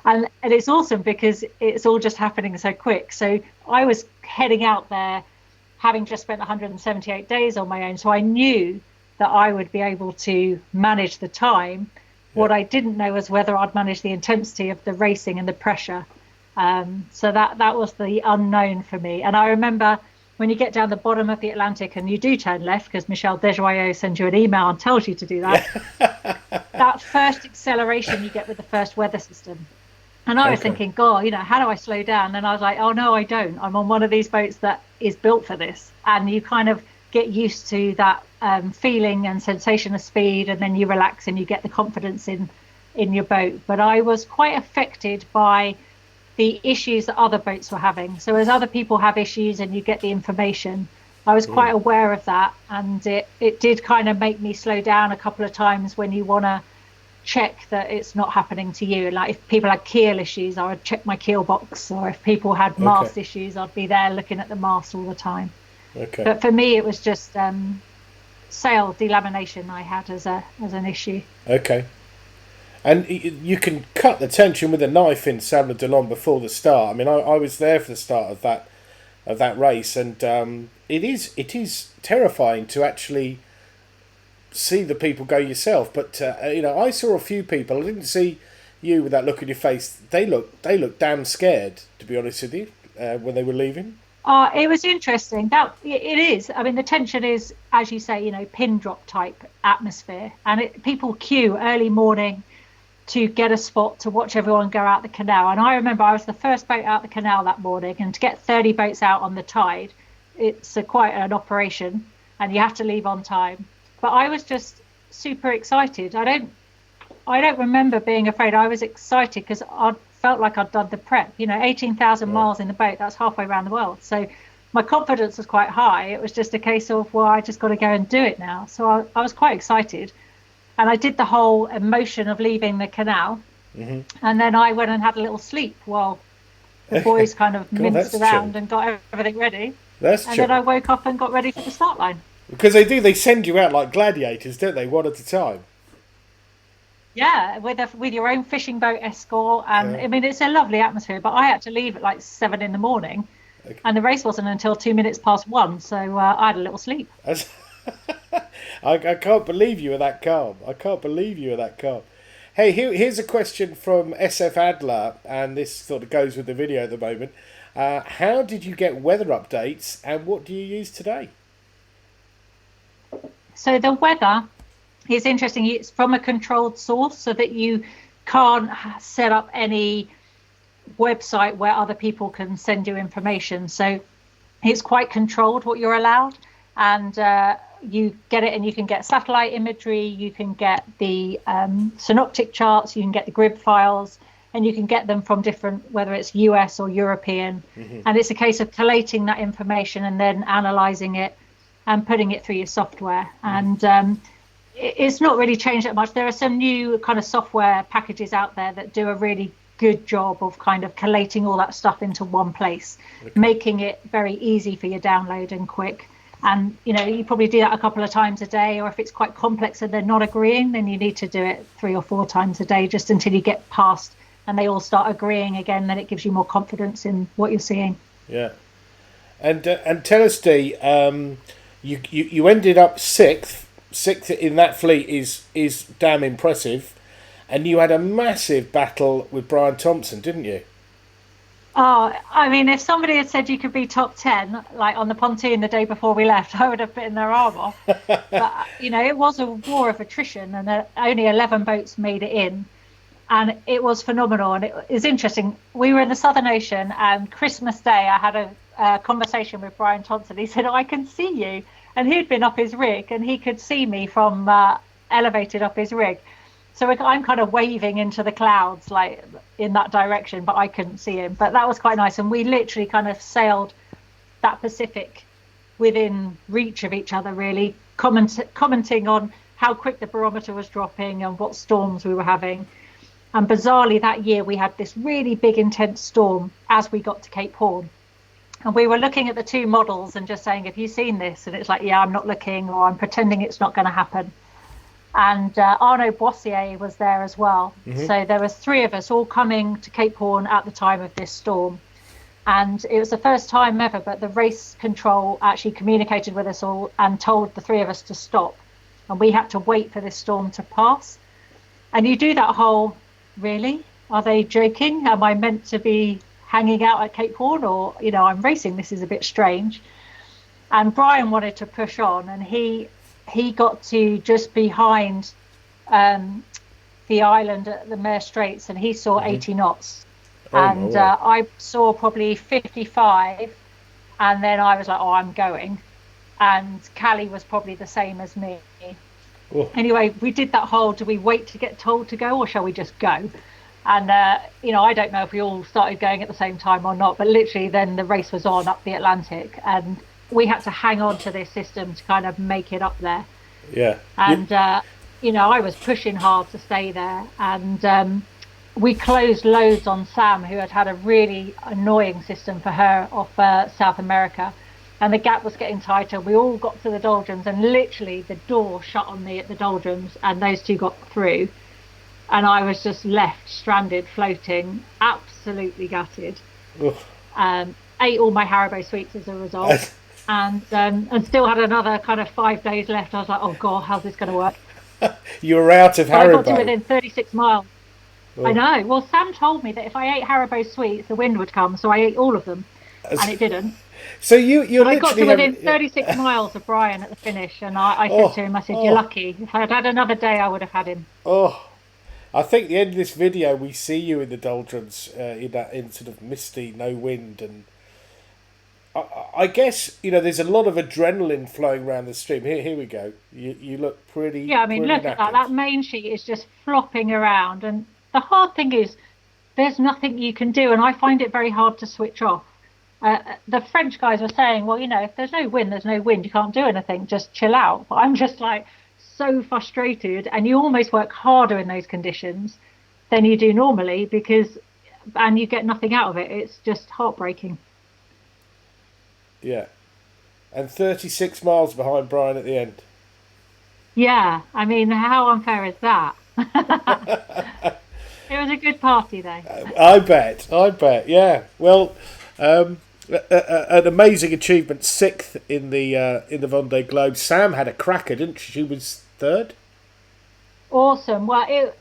And it's awesome because it's all just happening so quick. So I was heading out there having just spent 178 days on my own. So I knew that I would be able to manage the time. What I didn't know was whether I'd manage the intensity of the racing and the pressure. So that was the unknown for me. And I remember when you get down the bottom of the Atlantic and you do turn left, because Michel Desjoyaux sends you an email and tells you to do that, that first acceleration you get with the first weather system. And I was thinking, God, how do I slow down? And I was like, oh, no, I don't. I'm on one of these boats that is built for this. And you kind of get used to that feeling and sensation of speed, and then you relax and you get the confidence in your boat. But I was quite affected by the issues that other boats were having. So as other people have issues and you get the information, I was quite aware of that. And it did kind of make me slow down a couple of times when you want to check that it's not happening to you. Like if people had keel issues, I would check my keel box, or if people had mast issues, I'd be there looking at the mast all the time. But for me, it was just sail delamination I had as an issue.
And you can cut the tension with a knife in Sablé d'Olonne before the start. I mean, I was there for the start of that race, and it is terrifying to actually see the people go yourself. But I saw a few people. I didn't see you with that look on your face. They look damn scared, to be honest with you, when they were leaving.
It was interesting. That it is. I mean, the tension is, as you say, pin drop type atmosphere, and people queue early morning to get a spot to watch everyone go out the canal. And I remember I was the first boat out the canal that morning, and to get 30 boats out on the tide, it's quite an operation, and you have to leave on time. But I was just super excited. I don't remember being afraid. I was excited because I felt like I'd done the prep. 18,000 miles in the boat, that's halfway around the world. So my confidence was quite high. It was just a case of, well, I just got to go and do it now. So I was quite excited. And I did the whole emotion of leaving the canal. And then I went and had a little sleep while the boys kind of minced around and got everything ready. Then I woke up and got ready for the start line.
Because they send you out like gladiators, don't they, one at a time?
Yeah, with your own fishing boat escort. And I mean, it's a lovely atmosphere, but I had to leave at like 7 a.m. And the race wasn't until 2 minutes past 1. So I had a little sleep.
I can't believe you were that calm. Hey, here's a question from SF Adler, and this sort of goes with the video at the moment. How did you get weather updates, and what do you use today?
So the weather is interesting. It's from a controlled source, so that you can't set up any website where other people can send you information. So it's quite controlled what you're allowed, and you get it, and you can get satellite imagery, you can get the synoptic charts, you can get the grid files, and you can get them from different, whether it's US or European. And it's a case of collating that information and then analysing it and putting it through your software. And it's not really changed that much. There are some new kind of software packages out there that do a really good job of kind of collating all that stuff into one place, making it very easy for your download and quick. And you probably do that a couple of times a day, or if it's quite complex and they're not agreeing, then you need to do it 3 or 4 times a day, just until you get past and they all start agreeing again. Then it gives you more confidence in what you're seeing.
And tell us, Dee, you ended up sixth in that fleet is damn impressive, and you had a massive battle with Brian Thompson, didn't you?
Oh, I mean, if somebody had said you could be top 10, like on the pontoon the day before we left, I would have bitten their arm off. But, it was a war of attrition, and only 11 boats made it in. And it was phenomenal. And it is interesting. We were in the Southern Ocean, and Christmas Day, I had a conversation with Brian Thompson. He said, I can see you. And he'd been up his rig, and he could see me from elevated up his rig. So I'm kind of waving into the clouds, like in that direction, but I couldn't see him. But that was quite nice. And we literally kind of sailed that Pacific within reach of each other, really, commenting on how quick the barometer was dropping and what storms we were having. And bizarrely, that year, we had this really big, intense storm as we got to Cape Horn. And we were looking at the 2 models and just saying, have you seen this? And it's like, yeah, I'm not looking, or I'm pretending it's not going to happen. And Arnaud Boissier was there as well. So there was 3 of us all coming to Cape Horn at the time of this storm. And it was the first time ever, but the race control actually communicated with us all and told the three of us to stop. And we had to wait for this storm to pass. And you do that whole, really? Are they joking? Am I meant to be hanging out at Cape Horn? Or, I'm racing. This is a bit strange. And Brian wanted to push on, and he got to just behind the island at the Mare Straits, and he saw 80 knots. And I saw probably 55, and then I was like, oh, I'm going. And Callie was probably the same as me. Oh. Anyway, we did that whole, do we wait to get told to go, or shall we just go? And, I don't know if we all started going at the same time or not, but literally then the race was on up the Atlantic, and we had to hang on to this system to kind of make it up there.
Yeah.
And, I was pushing hard to stay there. And we closed loads on Sam, who had a really annoying system for her off South America. And the gap was getting tighter. We all got to the doldrums, and literally the door shut on me at the doldrums, and those two got through. And I was just left stranded, floating, absolutely gutted. Ate all my Haribo sweets as a result. And still had another kind of 5 days left. I was like, oh God, how's this going to work?
You were out of Haribo.
I got to within 36 miles. Oh. I know. Well, Sam told me that if I ate Haribo sweets, the wind would come. So I ate all of them, and it didn't.
So you
I got to within 36 miles of Brian at the finish, and I said to him, I said, you're lucky. If I had had another day, I would have had him.
Oh, I think at the end of this video, we see you in the doldrums in sort of misty, no wind, and I guess there's a lot of adrenaline flowing around the stream. Here we go. You look pretty.
Yeah, I mean, look at that. That main sheet is just flopping around, and the hard thing is there's nothing you can do, and I find it very hard to switch off. The French guys were saying, well, if there's no wind, there's no wind. You can't do anything. Just chill out. But I'm just like so frustrated, and you almost work harder in those conditions than you do normally and you get nothing out of it. It's just heartbreaking.
Yeah. And 36 miles behind Brian at the end.
Yeah. I mean, how unfair is that? It was a good party, though.
I bet. Yeah. Well, an amazing achievement, 6th in the Vendée Globe. Sam had a cracker, didn't she? She was 3rd.
Awesome. Well,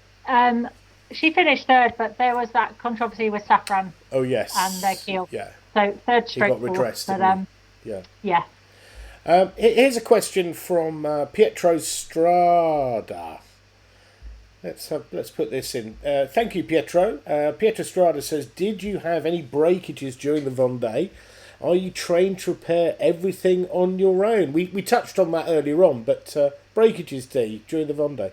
she finished 3rd, but there was that controversy with Safran.
Oh yes.
And their keel.
Yeah.
So 3rd straight.
He got redressed.
But,
yeah.
Yeah.
Here's a question from Pietro Strada. Let's put this in. Thank you, Pietro. Pietro Strada says, did you have any breakages during the Vendée? Are you trained to repair everything on your own? We touched on that earlier on, but breakages, Dee, during the Vendée?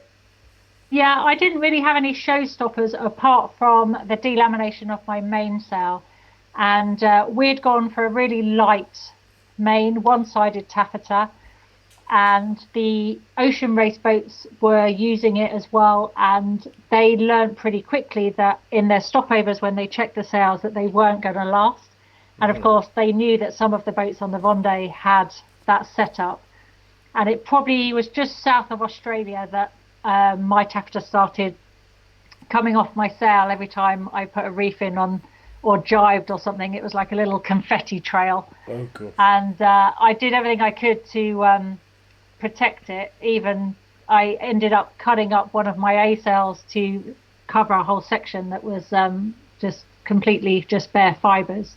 Yeah, I didn't really have any showstoppers apart from the delamination of my mainsail. And we'd gone for a really light main, one-sided taffeta. And the ocean race boats were using it as well, and they learned pretty quickly that in their stopovers when they checked the sails that they weren't going to last. And of course they knew that some of the boats on the Vendée had that setup, and it probably was just south of Australia that my taffeta started coming off my sail every time I put a reef in on or jibed or something. It was like a little confetti trail.
Oh, cool.
And I did everything I could to protect it. Even I ended up cutting up one of my A sails to cover a whole section that was just completely just bare fibers.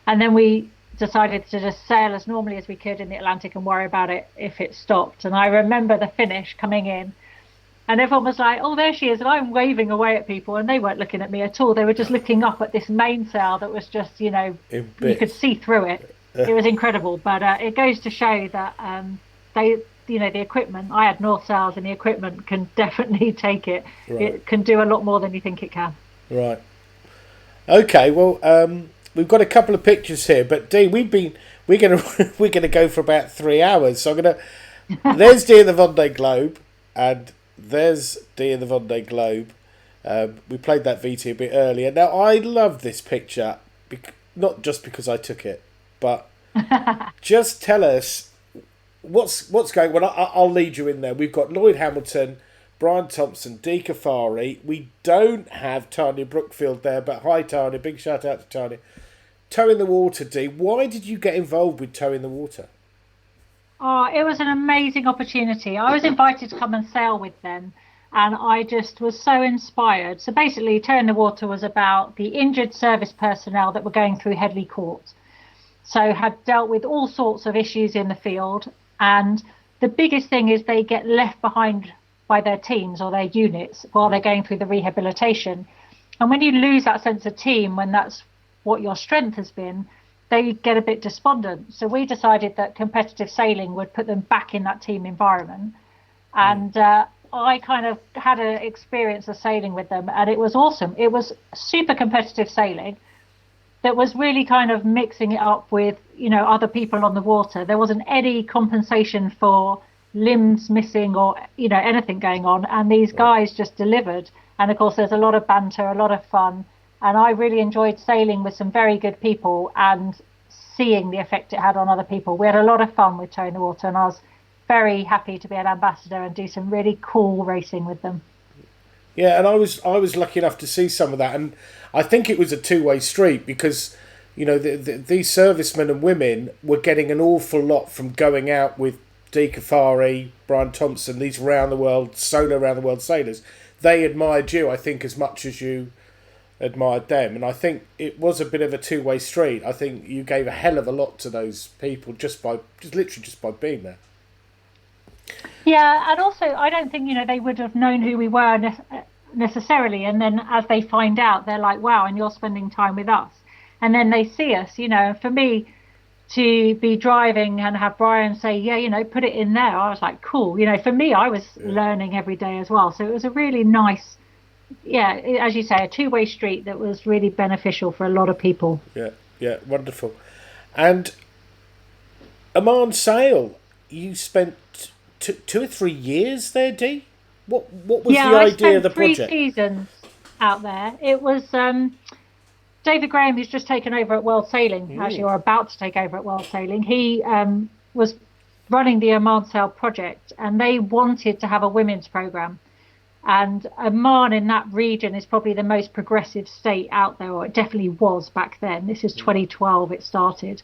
And then we decided to just sail as normally as we could in the Atlantic and worry about it if it stopped. And I remember the finish coming in, and everyone was like, oh, there she is. And I'm waving away at people, and they weren't looking at me at all. They were just looking up at this mainsail that was just, you could see through it. It was incredible. But it goes to show that the equipment, I had north sails, and the equipment can definitely take it. Right. It can do a lot more than you think it can.
Right. Okay. Well, we've got a couple of pictures here, but Dee, we're gonna go for about 3 hours. So there's Dee in the Vendée Globe, and there's Dee in the Vendée Globe. We played that VT a bit earlier. Now I love this picture, not just because I took it, but just tell us what's going on. I'll lead you in there. We've got Lloyd Hamilton, Brian Thompson, Dee Caffari. We don't have Tanya Brookfield there, but hi Tanya, big shout out to Tanya. Toe in the Water, Dee. Why did you get involved with Toe in the Water?
Oh, it was an amazing opportunity. I was invited to come and sail with them, and I just was so inspired. So basically, Toe in the Water was about the injured service personnel that were going through Headley Court. So had dealt with all sorts of issues in the field, and the biggest thing is they get left behind by their teams or their units while they're going through the rehabilitation. And when you lose that sense of team, when that's what your strength has been, they get a bit despondent. So we decided that competitive sailing would put them back in that team environment. And I kind of had an experience of sailing with them, and it was awesome. It was super competitive sailing that was really kind of mixing it up with, other people on the water. There wasn't any compensation for limbs missing or, anything going on. And these guys just delivered. And of course, there's a lot of banter, a lot of fun. And I really enjoyed sailing with some very good people and seeing the effect it had on other people. We had a lot of fun with Toe in the Water, and I was very happy to be an ambassador and do some really cool racing with them.
Yeah, and I was lucky enough to see some of that, and I think it was a two-way street because, these servicemen and women were getting an awful lot from going out with Dee Caffari, Brian Thompson, these solo round the world sailors. They admired you, I think, as much as you admired them, and I think it was a bit of a two-way street. I think you gave a hell of a lot to those people just by being there.
Yeah, and also I don't think they would have known who we were necessarily, and then as they find out, they're like, wow, and you're spending time with us, and then they see us. For me to be driving and have Brian say, yeah, put it in there, I was like, cool. For me, I was learning every day as well, so it was a really nice, as you say, a two-way street that was really beneficial for a lot of people.
Yeah, wonderful. And Oman Sail, you spent 2 or 3 years there, Dee? What was the idea of the project?
3 seasons out there. It was David Graham, who's just taken over at World Sailing, actually, or about to take over at World Sailing. He was running the Oman Sail project, and they wanted to have a women's programme. And Oman in that region is probably the most progressive state out there, or it definitely was back then. This is 2012 it started.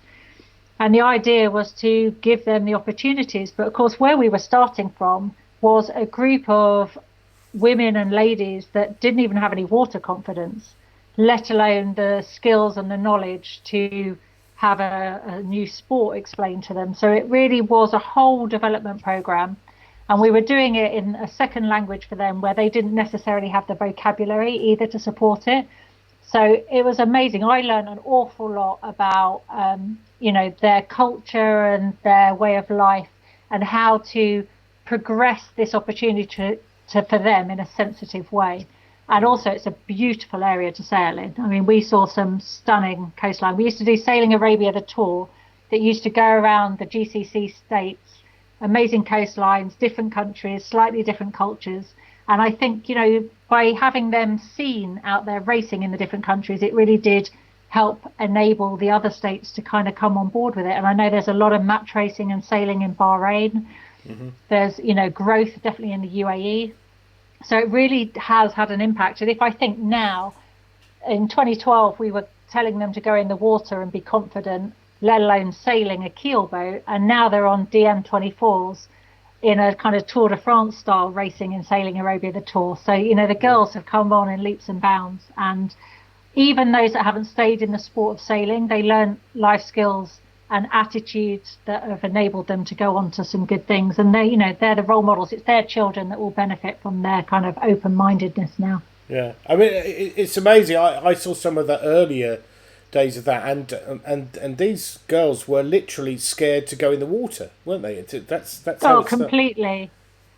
And the idea was to give them the opportunities. But of course, where we were starting from was a group of women and ladies that didn't even have any water confidence, let alone the skills and the knowledge to have a new sport explained to them. So it really was a whole development program. And we were doing it in a second language for them where they didn't necessarily have the vocabulary either to support it. So it was amazing. I learned an awful lot about, their culture and their way of life and how to progress this opportunity for them in a sensitive way. And also, it's a beautiful area to sail in. I mean, we saw some stunning coastline. We used to do Sailing Arabia, the tour that used to go around the GCC states, amazing coastlines, different countries, slightly different cultures. And I think, by having them seen out there racing in the different countries, it really did help enable the other states to kind of come on board with it. And I know there's a lot of match racing and sailing in Bahrain. Mm-hmm. There's, growth definitely in the UAE. So it really has had an impact. And if I think now, in 2012, we were telling them to go in the water and be confident, let alone sailing a keel boat. And now they're on DM24s in a kind of Tour de France style racing in Sailing Arabia, the Tour. So, the girls have come on in leaps and bounds. And even those that haven't stayed in the sport of sailing, they learn life skills and attitudes that have enabled them to go on to some good things. And they're the role models. It's their children that will benefit from their kind of open-mindedness now.
Yeah, I mean, it's amazing. I saw some of the earlier days of that, and these girls were literally scared to go in the water, weren't they? That's how it's
completely.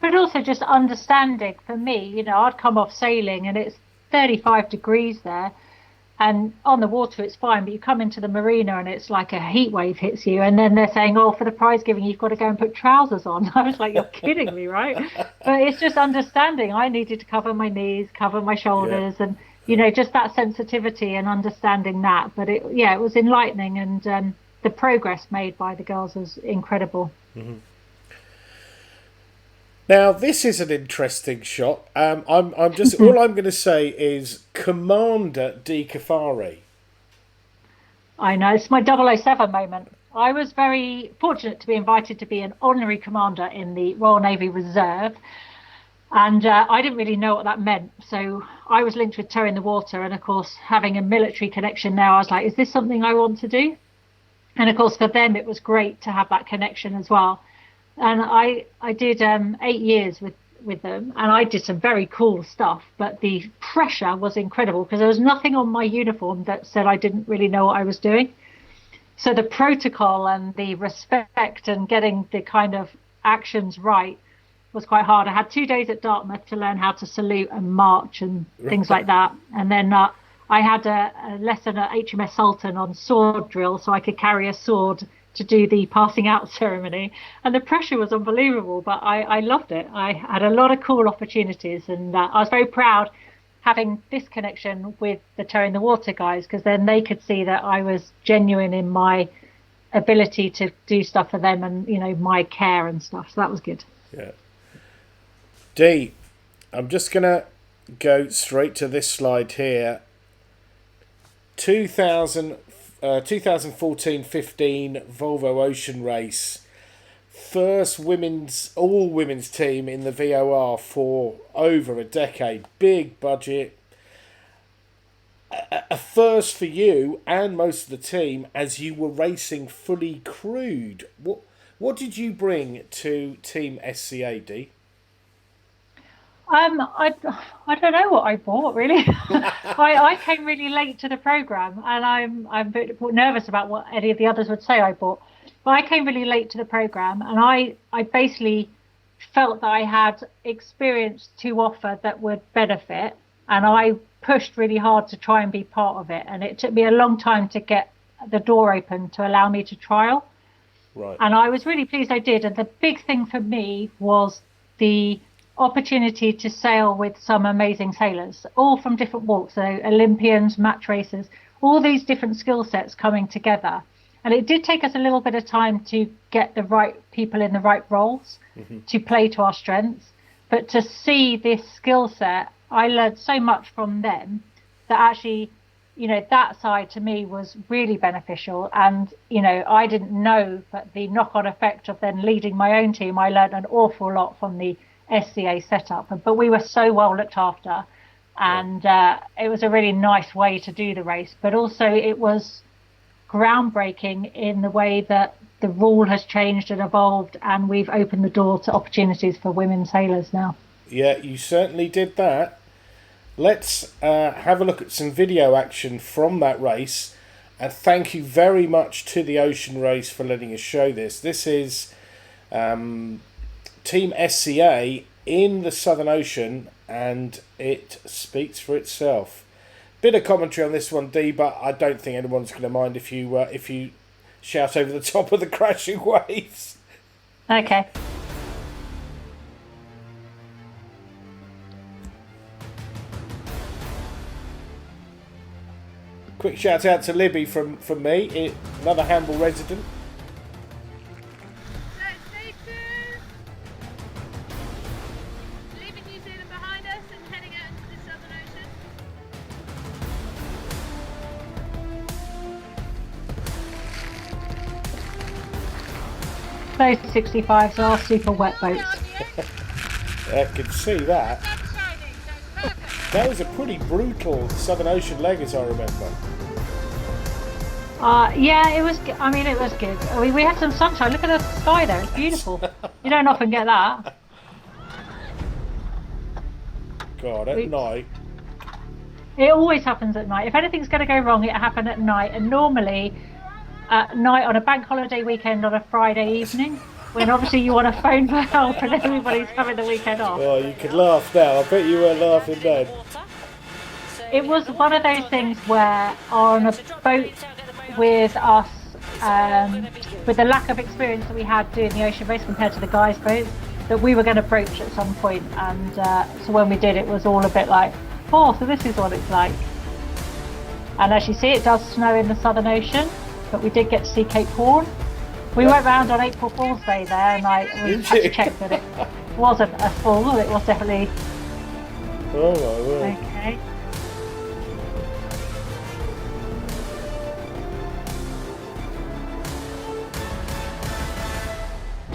But also just understanding for me, I'd come off sailing and it's 35 degrees there. And on the water, it's fine, but you come into the marina and it's like a heat wave hits you. And then they're saying, for the prize giving, you've got to go and put trousers on. I was like, you're kidding me, right? But it's just understanding. I needed to cover my knees, cover my shoulders, and, just that sensitivity and understanding that. But it was enlightening. And the progress made by the girls was incredible.
Mm-hmm. Now, this is an interesting shot. I'm just all I'm going to say is Commander Dee Caffari.
I know, it's my 007 moment. I was very fortunate to be invited to be an honorary commander in the Royal Navy Reserve. And I didn't really know what that meant. So I was linked with toe in the water. And of course, having a military connection now, I was like, is this something I want to do? And of course, for them, it was great to have that connection as well. And I did 8 years with them, and I did some very cool stuff. But the pressure was incredible because there was nothing on my uniform that said I didn't really know what I was doing. So the protocol and the respect and getting the kind of actions right was quite hard. I had 2 days at Dartmouth to learn how to salute and march and things like that. And then I had a lesson at HMS Sultan on sword drill, so I could carry a sword to do the passing out ceremony. And the pressure was unbelievable, but I loved it. I had a lot of cool opportunities, and I was very proud having this connection with the toe in the water guys, because then they could see that I was genuine in my ability to do stuff for them and, you know, my care and stuff. So that was good.
Yeah. Dee, I'm just going to go straight to this slide here. 2014-15 Volvo Ocean Race. First all women's team in the VOR for over a decade. Big budget. A first for you and most of the team as you were racing fully crewed. What did you bring to Team SCA, Dee?
I don't know what I bought really. I came really late to the program, and I'm a bit nervous about what any of the others would say I bought. But I came really late to the program, and I basically felt that I had experience to offer that would benefit, and I pushed really hard to try and be part of it. And it took me a long time to get the door open to allow me to trial.
Right.
And I was really pleased I did. And the big thing for me was the opportunity to sail with some amazing sailors, all from different walks, so Olympians, match racers, all these different skill sets coming together. And it did take us a little bit of time to get the right people in the right roles to play to our strengths. But to see this skill set, I learned so much from them that actually, you know, that side to me was really beneficial. And, you know, I didn't know, but the knock-on effect of then leading my own team, I learned an awful lot from the SCA setup. But we were so well looked after, and it was a really nice way to do the race. But also it was groundbreaking in the way that the rule has changed and evolved, and we've opened the door to opportunities for women sailors now.
Yeah, you certainly did that. Let's have a look at some video action from that race, and thank you very much to the Ocean Race for letting us show this. This is Team SCA in the Southern Ocean, and it speaks for itself. Bit of commentary on this one, Dee, but I don't think anyone's going to mind if you shout over the top of the crashing waves.
Okay.
Quick shout out to Libby from me, another Hamble resident.
Stay tuned. Leaving New Zealand behind us and heading out into the Southern Ocean.
Those 65s are super wet boats.
I can see that.
Sun's shining, so it's perfect.
That was a pretty brutal Southern Ocean leg, as I remember.
Yeah, it was. I mean, it was good. I mean, we had some sunshine. Look at the sky there; it's beautiful. You don't often get that.
God, at night.
It always happens at night. If anything's going to go wrong, it happened at night, and normally at night on a bank holiday weekend on a Friday evening, when obviously you want to phone for help and everybody's having the weekend off.
Oh, you can laugh now. I bet you were laughing then.
It was one of those things where on a boat with us, with the lack of experience that we had doing the ocean race compared to the guys' boats, that we were going to broach at some point. And so when we did, it was all a bit like, oh, so this is what it's like. And as you see, it does snow in the Southern Ocean, but we did get to see Cape Horn. We went round on April Fool's Day there, and we had to check that it wasn't a fall. It was definitely.
Oh my word.
Okay.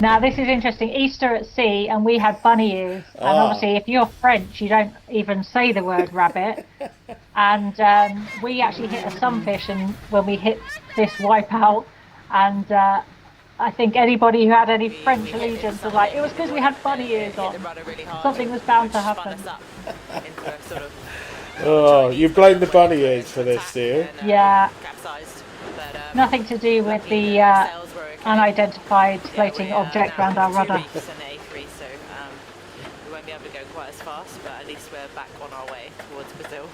Now, this is interesting. Easter at sea, and we had bunny ears. And obviously, if you're French, you don't even say the word rabbit. And we actually hit a sunfish, and when we hit this wipeout, and I think anybody who had any French allegiance was like, it was because we had bunny ears on. Something was bound to happen.
Oh, you blame the bunny ears for this, do you?
Yeah. Nothing to do with the unidentified floating object around our rudder.
We won't be able to go quite as fast, but at least we're back on our way towards Brazil.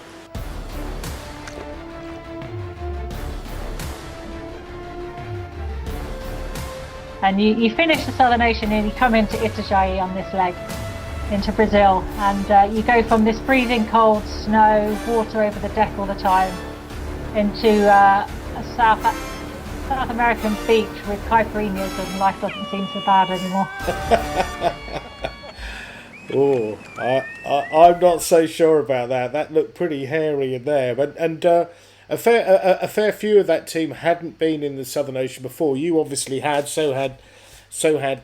And you finish the Southern Ocean and you come into Itajaí on this leg, into Brazil. And you go from this freezing cold snow, water over the deck all the time, into a South American beach with caipirinhas, and life doesn't seem so bad anymore.
Oh, I'm not so sure about that. That looked pretty hairy in there. And a fair few of that team hadn't been in the Southern Ocean before. You obviously had. So had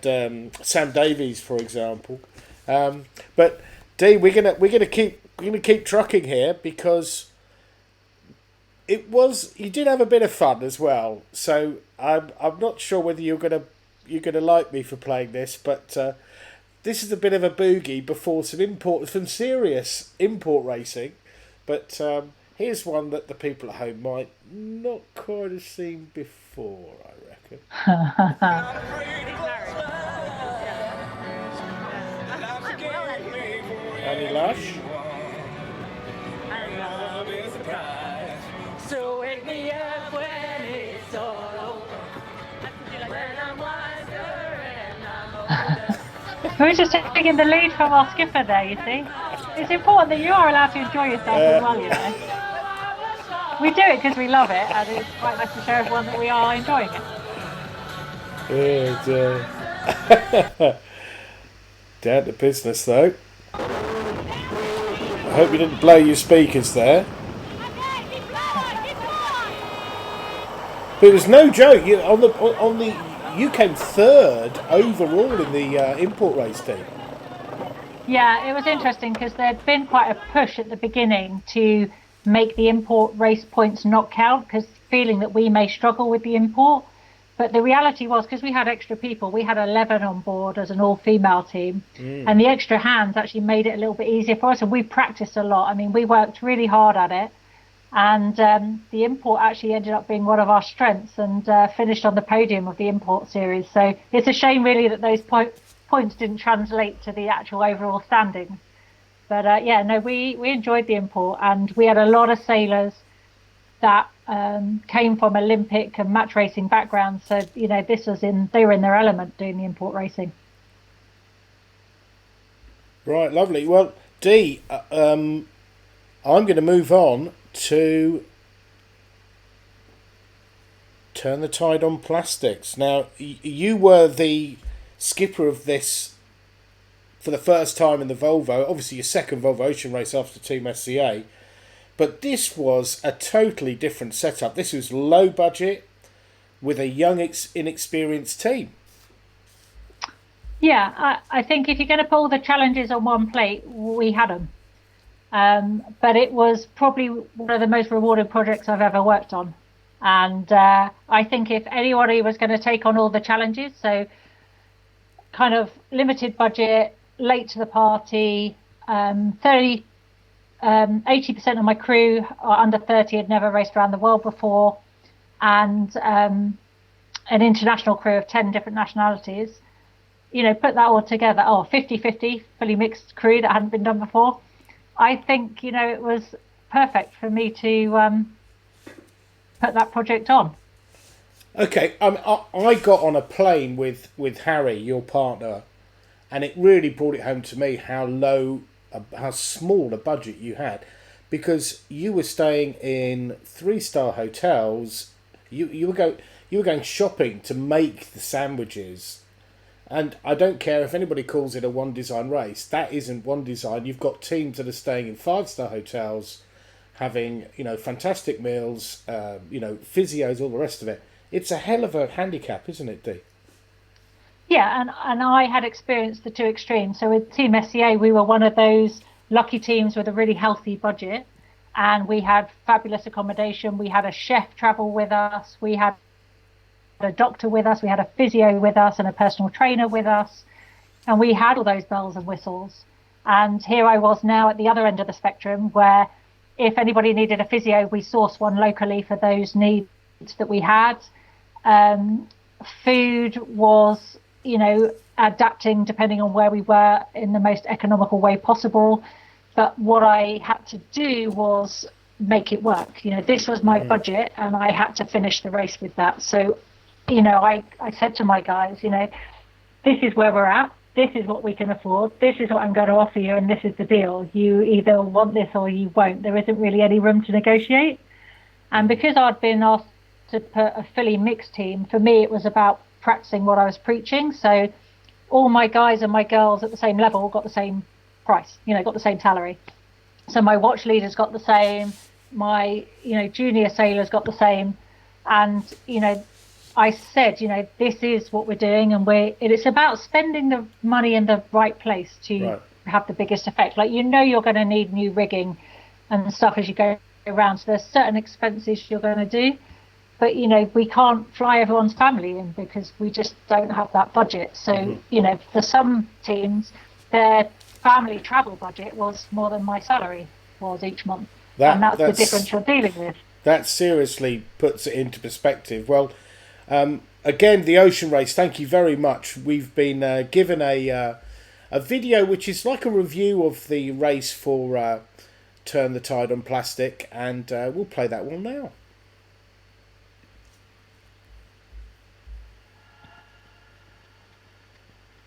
Sam Davies, for example. But Dee, we're gonna keep trucking here because you did have a bit of fun as well. So I'm not sure whether you're gonna like me for playing this, but this is a bit of a boogie before some serious import racing. But here's one that the people at home might not quite have seen before, I reckon. Annie Lush.
So wake me up when it's all over. When I'm wiser and I'm older.
We're just taking the lead from our skipper there, you see. It's important that you are allowed to enjoy yourself as well, you know. We do it because we love it, and it's quite nice to show everyone that we are enjoying it.
Down to business, though. I hope you didn't blow your speakers there. But it was no joke. You came third overall in the import race team.
Yeah, it was interesting because there'd been quite a push at the beginning to make the import race points not count, because feeling that we may struggle with the import. But the reality was, because we had extra people, we had 11 on board as an all-female team, and the extra hands actually made it a little bit easier for us, and we practiced a lot. I mean, we worked really hard at it, and the import actually ended up being one of our strengths, and finished on the podium of the import series. So it's a shame really that those points didn't translate to the actual overall standings. But we enjoyed the import, and we had a lot of sailors that came from Olympic and match racing backgrounds. So, you know, they were in their element doing the import racing.
Right, lovely. Well, Dee, I'm going to move on to Turn the Tide on Plastics. Now, you were the skipper of this for the first time in the Volvo, obviously your second Volvo Ocean race after Team SCA, but this was a totally different setup. This was low budget with a young, inexperienced team.
Yeah, I think if you're going to pull the challenges on one plate, we had them. But it was probably one of the most rewarding projects I've ever worked on. And I think if anybody was going to take on all the challenges, so kind of limited budget, late to the party, 80% of my crew are under 30, had never raced around the world before, and an international crew of 10 different nationalities, you know, put that all together, 50-50, fully mixed crew that hadn't been done before. I think, you know, it was perfect for me to put that project on.
Okay, I got on a plane with Harry, your partner, and it really brought it home to me how small a budget you had, because you were staying in 3-star hotels. You were going shopping to make the sandwiches, and I don't care if anybody calls it a one design race. That isn't one design. You've got teams that are staying in 5-star hotels, having, you know, fantastic meals, you know, physios, all the rest of it. It's a hell of a handicap, isn't it, Dee?
Yeah, and I had experienced the two extremes. So with Team SCA, we were one of those lucky teams with a really healthy budget, and we had fabulous accommodation. We had a chef travel with us. We had a doctor with us. We had a physio with us and a personal trainer with us. And we had all those bells and whistles. And here I was now at the other end of the spectrum, where if anybody needed a physio, we sourced one locally for those needs that we had. Food was, adapting depending on where we were in the most economical way possible. But what I had to do was make it work. This was my budget, and I had to finish the race with that. So, I said to my guys, this is where we're at. This is what we can afford. This is what I'm going to offer you, and this is the deal. You either want this or you won't. There isn't really any room to negotiate. And because I'd been asked to put a fully mixed team, for me it was about practicing what I was preaching. So all my guys and my girls at the same level got the same price, got the same salary. So my watch leaders got the same, my junior sailors got the same. And I said, this is what we're doing, and it's about spending the money in the right place to have the biggest effect. Like, you're going to need new rigging and stuff as you go around. So there's certain expenses you're going to do, but we can't fly everyone's family in because we just don't have that budget. So for some teams, their family travel budget was more than my salary was each month, and that's the difference you're dealing with.
That seriously puts it into perspective. Well, again, the ocean race, thank you very much. We've been given a video which is like a review of the race for Turn the Tide on Plastic, and we'll play that one now.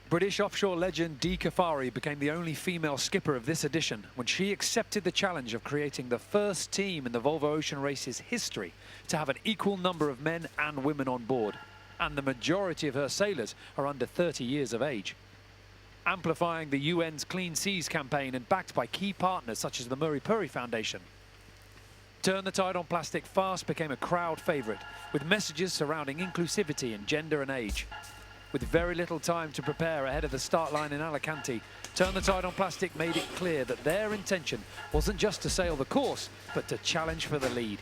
British offshore legend Dee Caffari became the only female skipper of this edition when she accepted the challenge of creating the first team in the Volvo Ocean Race's history to have an equal number of men and women on board. And the majority of her sailors are under 30 years of age. Amplifying the UN's Clean Seas campaign and backed by key partners such as the Murray Puri Foundation, Turn the Tide on Plastic fast became a crowd favourite, with messages surrounding inclusivity in gender and age. With very little time to prepare ahead of the start line in Alicante, Turn the Tide on Plastic made it clear that their intention wasn't just to sail the course, but to challenge for the lead.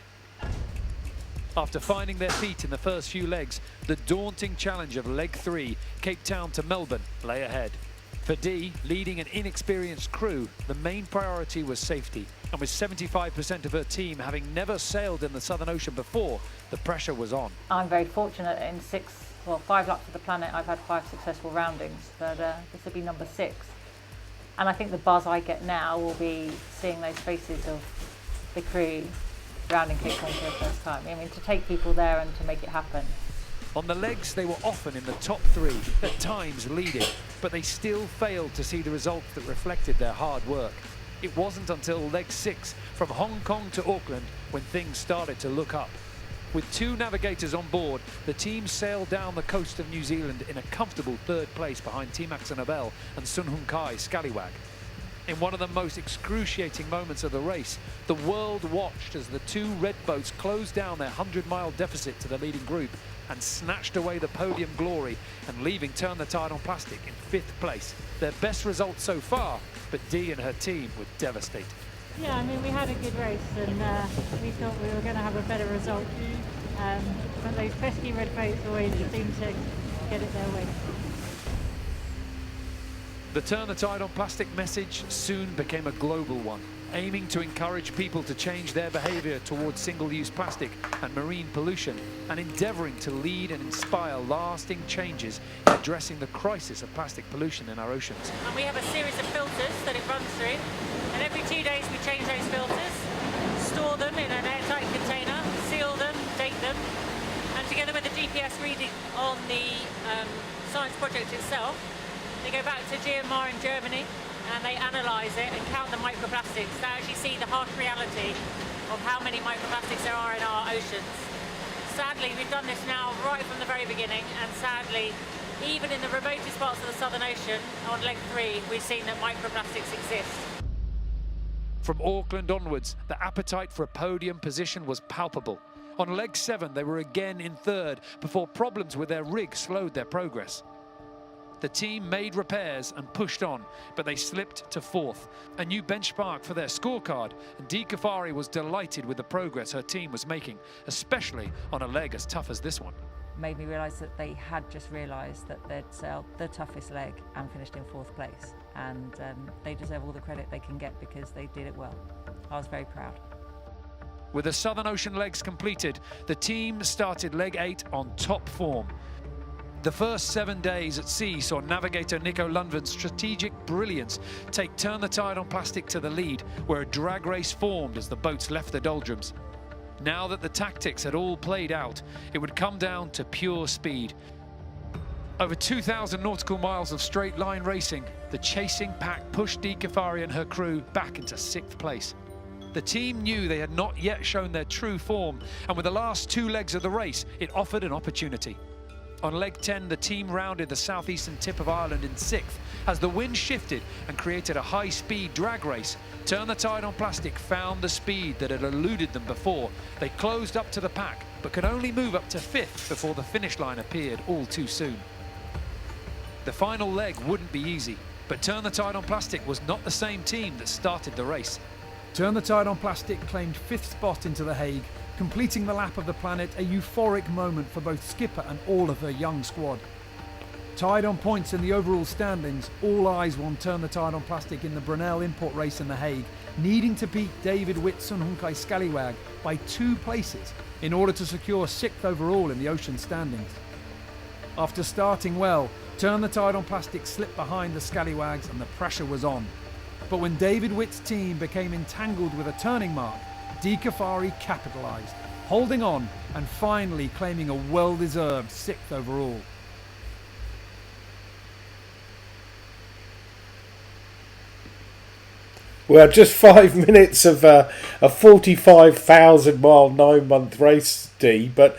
After finding their feet in the first few legs, the daunting challenge of leg 3, Cape Town to Melbourne, lay ahead. For Dee, leading an inexperienced crew, the main priority was safety. And with 75% of her team having never sailed in the Southern Ocean before, the pressure was on.
I'm very fortunate in 5 laps of the planet, I've had 5 successful roundings, but this will be number 6. And I think the buzz I get now will be seeing those faces of the crew rounding Cape Town for the first time. I mean, to take people there and to make it happen.
On the legs, they were often in the top 3, at times leading, but they still failed to see the results that reflected their hard work. It wasn't until leg 6, from Hong Kong to Auckland, when things started to look up. With 2 navigators on board, the team sailed down the coast of New Zealand in a comfortable 3rd place behind Team Axonabel and Sun Hung Kai Scallywag. In one of the most excruciating moments of the race, the world watched as the 2 red boats closed down their 100-mile deficit to the leading group and snatched away the podium glory and leaving Turn the Tide on Plastic in 5th place. Their best result so far, but Dee and her team were devastated.
Yeah, I mean, we had a good race, and we thought we were going to have a better result. But those pesky red boats always seem to get it their way.
The Turn the Tide on Plastic message soon became a global one, aiming to encourage people to change their behaviour towards single-use plastic and marine pollution, and endeavouring to lead and inspire lasting changes in addressing the crisis of plastic pollution in our oceans.
And we have a series of filters that it runs through, and every 2 days we change those filters, store them in an airtight container, seal them, date them, and together with the GPS reading on the science project itself, they go back to GMR in Germany and they analyse it and count the microplastics to actually see the harsh reality of how many microplastics there are in our oceans. Sadly, we've done this now right from the very beginning, and sadly, even in the remotest parts of the Southern Ocean, on leg 3, we've seen that microplastics exist.
From Auckland onwards, the appetite for a podium position was palpable. On leg 7, they were again in 3rd before problems with their rig slowed their progress. The team made repairs and pushed on, but they slipped to 4th. A new benchmark for their scorecard, and Dee Caffari was delighted with the progress her team was making, especially on a leg as tough as this one.
Made me realise that they had just realised that they'd sailed the toughest leg and finished in 4th place, and they deserve all the credit they can get because they did it well. I was very proud.
With the Southern Ocean legs completed, the team started leg 8 on top form. The first 7 days at sea saw navigator Nico Lundven's strategic brilliance take Turn the Tide on Plastic to the lead, where a drag race formed as the boats left the doldrums. Now that the tactics had all played out, it would come down to pure speed. Over 2,000 nautical miles of straight line racing, the chasing pack pushed Dee Caffari and her crew back into 6th place. The team knew they had not yet shown their true form, and with the last 2 legs of the race, it offered an opportunity. On leg 10, the team rounded the southeastern tip of Ireland in 6th as the wind shifted and created a high-speed drag race. Turn the Tide on Plastic found the speed that had eluded them before. They closed up to the pack, but could only move up to 5th before the finish line appeared all too soon. The final leg wouldn't be easy, but Turn the Tide on Plastic was not the same team that started the race.
Turn the Tide on Plastic claimed 5th spot into The Hague, completing the lap of the planet, a euphoric moment for both skipper and all of her young squad. Tied on points in the overall standings, all eyes were on Turn the Tide on Plastic in the Brunel import race in The Hague, needing to beat David Witt's Sunhunkai Scallywag by 2 places in order to secure 6th overall in the ocean standings. After starting well, Turn the Tide on Plastic slipped behind the Scallywags and the pressure was on. But when David Witt's team became entangled with a turning mark, Dee Caffari capitalised, holding on and finally claiming a well-deserved 6th overall.
Well, just 5 minutes of a 45,000 mile 9-month race, Dee, but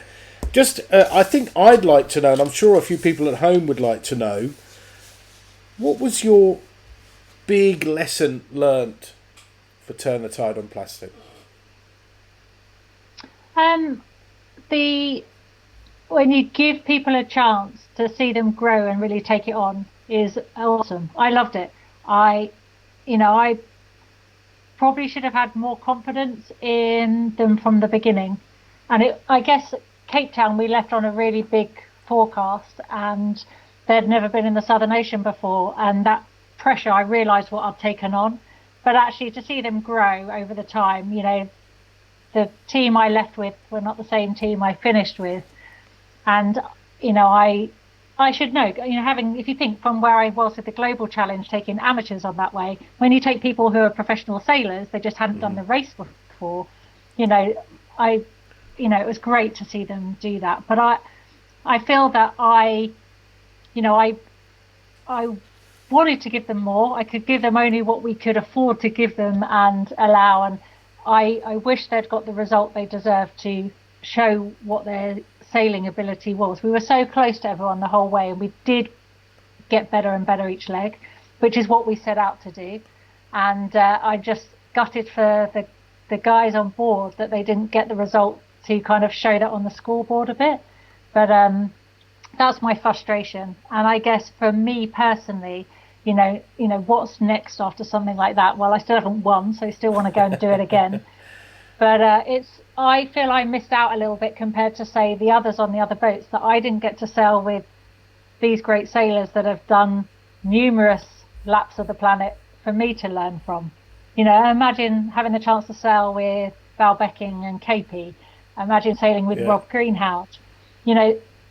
just I think I'd like to know, and I'm sure a few people at home would like to know, what was your big lesson learnt for Turn the Tide on Plastic?
When you give people a chance to see them grow and really take it on is awesome. I loved it. I probably should have had more confidence in them from the beginning. And I guess Cape Town, we left on a really big forecast, and they'd never been in the Southern Ocean before, and that pressure, I realised what I'd taken on. But actually to see them grow over the time, the team I left with were not the same team I finished with. And, I should know, if you think from where I was with the Global Challenge, taking amateurs on that way, when you take people who are professional sailors, they just hadn't done the race before, it was great to see them do that. But I feel that I wanted to give them more. I could give them only what we could afford to give them and allow, and I wish they'd got the result they deserved to show what their sailing ability was. We were so close to everyone the whole way, and we did get better and better each leg, which is what we set out to do. And I just gutted for the guys on board that they didn't get the result to kind of show that on the scoreboard a bit. But that's my frustration. And I guess for me personally, what's next after something like that? Well, I still haven't won, so I still want to go and do it again. But I feel I missed out a little bit compared to, say, the others on the other boats, that I didn't get to sail with these great sailors that have done numerous laps of the planet for me to learn from. Imagine having the chance to sail with Val Becking and KP. Imagine sailing with Rob Greenhouse.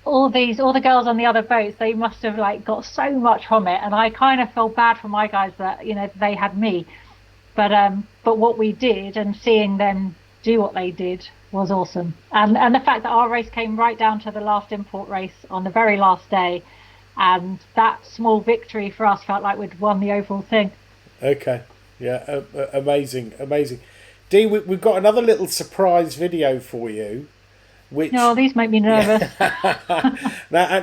All the girls on the other boats, they must have got so much from it, and I kind of feel bad for my guys that they had me, but what we did and seeing them do what they did was awesome, and the fact that our race came right down to the last import race on the very last day, and that small victory for us felt like we'd won the overall thing.
Okay, yeah, amazing. Dee, we've got another little surprise video for you.
These make me nervous.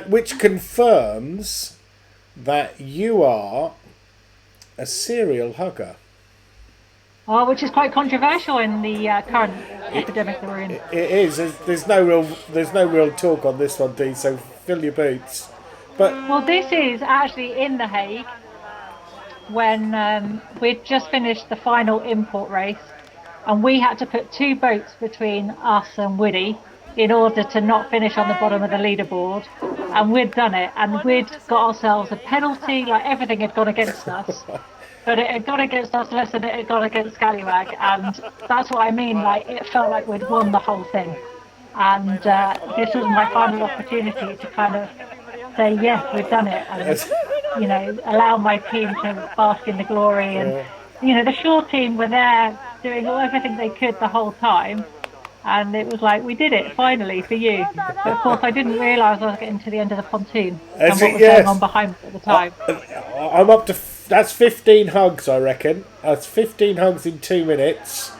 Which confirms that you are a serial hugger.
Oh, which is quite controversial in the current epidemic that we're in.
It is. There's no real talk on this one, Dee. So fill your boots. But
Well, this is actually in The Hague when we'd just finished the final import race, and we had to put 2 boats between us and Woody in order to not finish on the bottom of the leaderboard. And we'd done it, and we'd got ourselves a penalty, like everything had gone against us. But it had gone against us less than it had gone against Scallywag, and that's what I mean, like it felt like we'd won the whole thing. And this was my final opportunity to kind of say, yes, we've done it, and, you know, allow my team to bask in the glory. And, you know, the shore team were there doing everything they could the whole time. And it was like, we did it, finally, for you. But of course, I didn't realise I was getting to the end of the pontoon and what was going on behind me at the time.
I'm up to, that's 15 hugs, I reckon. That's 15 hugs in 2 minutes.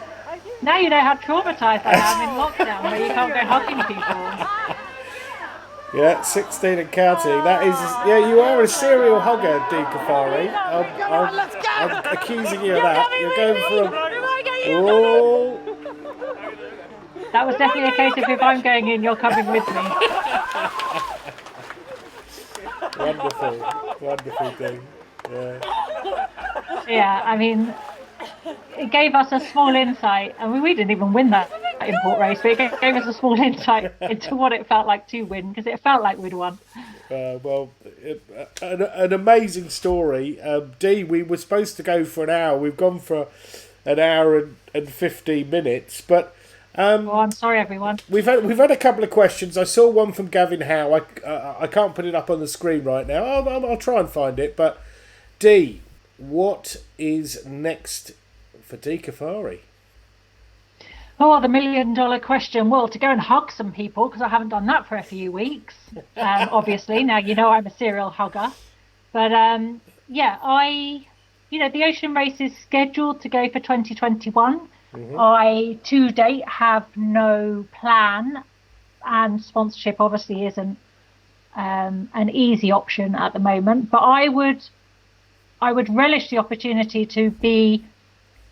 Now you know how traumatised I am in lockdown, where you can't go hugging people.
Yeah, 16 and counting. That is, yeah, you are a serial hugger, Dee Caffari. I'm accusing you of that. You're going for a... Oh...
That was definitely a case of if I'm going in, you're coming with me.
Wonderful thing.
Yeah, I mean, it gave us a small insight. I mean, we didn't even win that import race, but it gave us a small insight into what it felt like to win, because it felt like we'd won.
Well, an amazing story. Dee, we were supposed to go for an hour. We've gone for an hour and 15 minutes, but...
I'm sorry, everyone.
We've had a couple of questions. I saw one from Gavin Howe. I can't put it up on the screen right now. I'll try and find it. But Dee, what is next for Dee Caffari?
Oh, the $1 million question. Well, to go and hug some people, because I haven't done that for a few weeks. Obviously, now you know I'm a serial hugger. But yeah, the ocean race is scheduled to go for 2021. Mm-hmm. I, to date, have no plan, and sponsorship obviously isn't an easy option at the moment. But I would relish the opportunity to be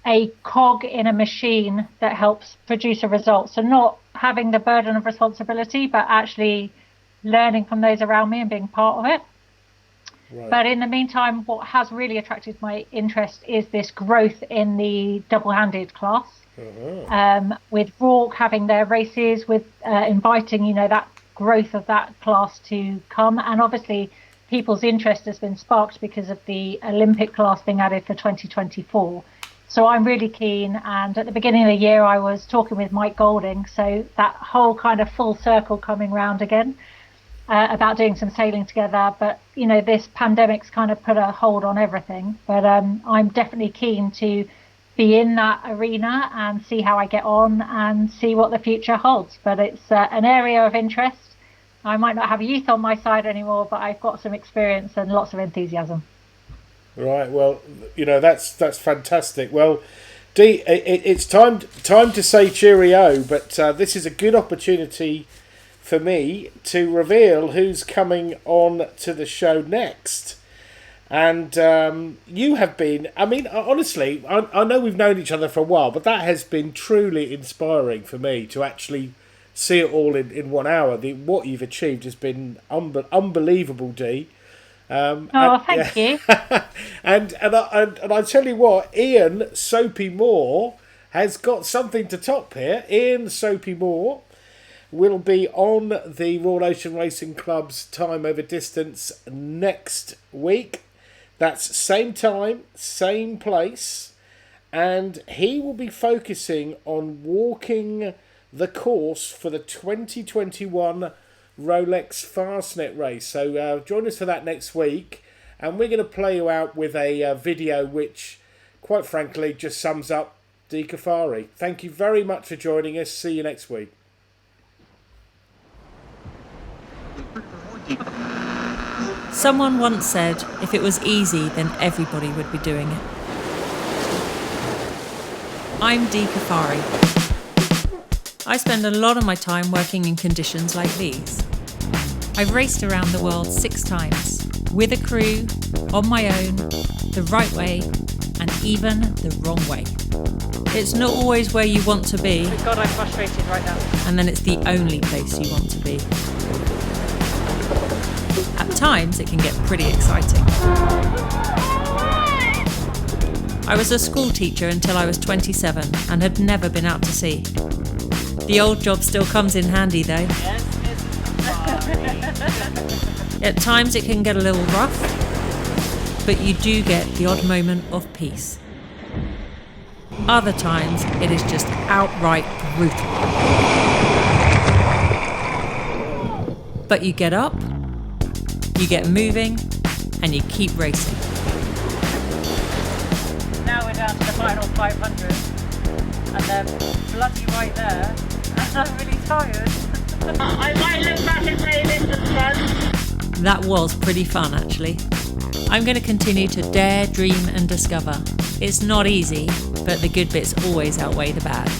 a cog in a machine that helps produce a result. So not having the burden of responsibility, but actually learning from those around me and being part of it. Right. But in the meantime, what has really attracted my interest is this growth in the double-handed class. Uh-huh. With Rourke having their races, with inviting, that growth of that class to come. And obviously, people's interest has been sparked because of the Olympic class being added for 2024. So I'm really keen. And at the beginning of the year, I was talking with Mike Golding. So that whole kind of full circle coming round again. About doing some sailing together, but this pandemic's kind of put a hold on everything. But I'm definitely keen to be in that arena and see how I get on and see what the future holds. But it's an area of interest. I might not have youth on my side anymore, but I've got some experience and lots of enthusiasm.
Right. Well, that's fantastic. Well, Dee, it's time to say cheerio, but this is a good opportunity for me to reveal who's coming on to the show next. And you have been, honestly, I know we've known each other for a while, but that has been truly inspiring for me to actually see it all in 1 hour. What you've achieved has been unbelievable, Dee.
Thank you.
and I tell you what, Ian Soapy Moore has got something to top here. Ian Soapy Moore will be on the Royal Ocean Racing Club's time over distance next week. That's same time, same place, and he will be focusing on walking the course for the 2021 Rolex Fastnet race. So join us for that next week, and we're going to play you out with a video which, quite frankly, just sums up Dee Caffari. Thank you very much for joining us. See you next week.
Someone once said, if it was easy, then everybody would be doing it. I'm Dee Caffari. I spend a lot of my time working in conditions like these. I've raced around the world 6 times, with a crew, on my own, the right way, and even the wrong way. It's not always where you want to be.
God, I'm frustrated right now.
And then it's the only place you want to be. At times, it can get pretty exciting. I was a school teacher until I was 27 and had never been out to sea. The old job still comes in handy though. At times it can get a little rough, but you do get the odd moment of peace. Other times it is just outright brutal. But you get up, you get moving, and you keep racing.
Now we're down to the final 500, and they're bloody right there, and I'm really tired. I might look back and say this was fun.
That was pretty fun, actually. I'm going to continue to dare, dream, and discover. It's not easy, but the good bits always outweigh the bad.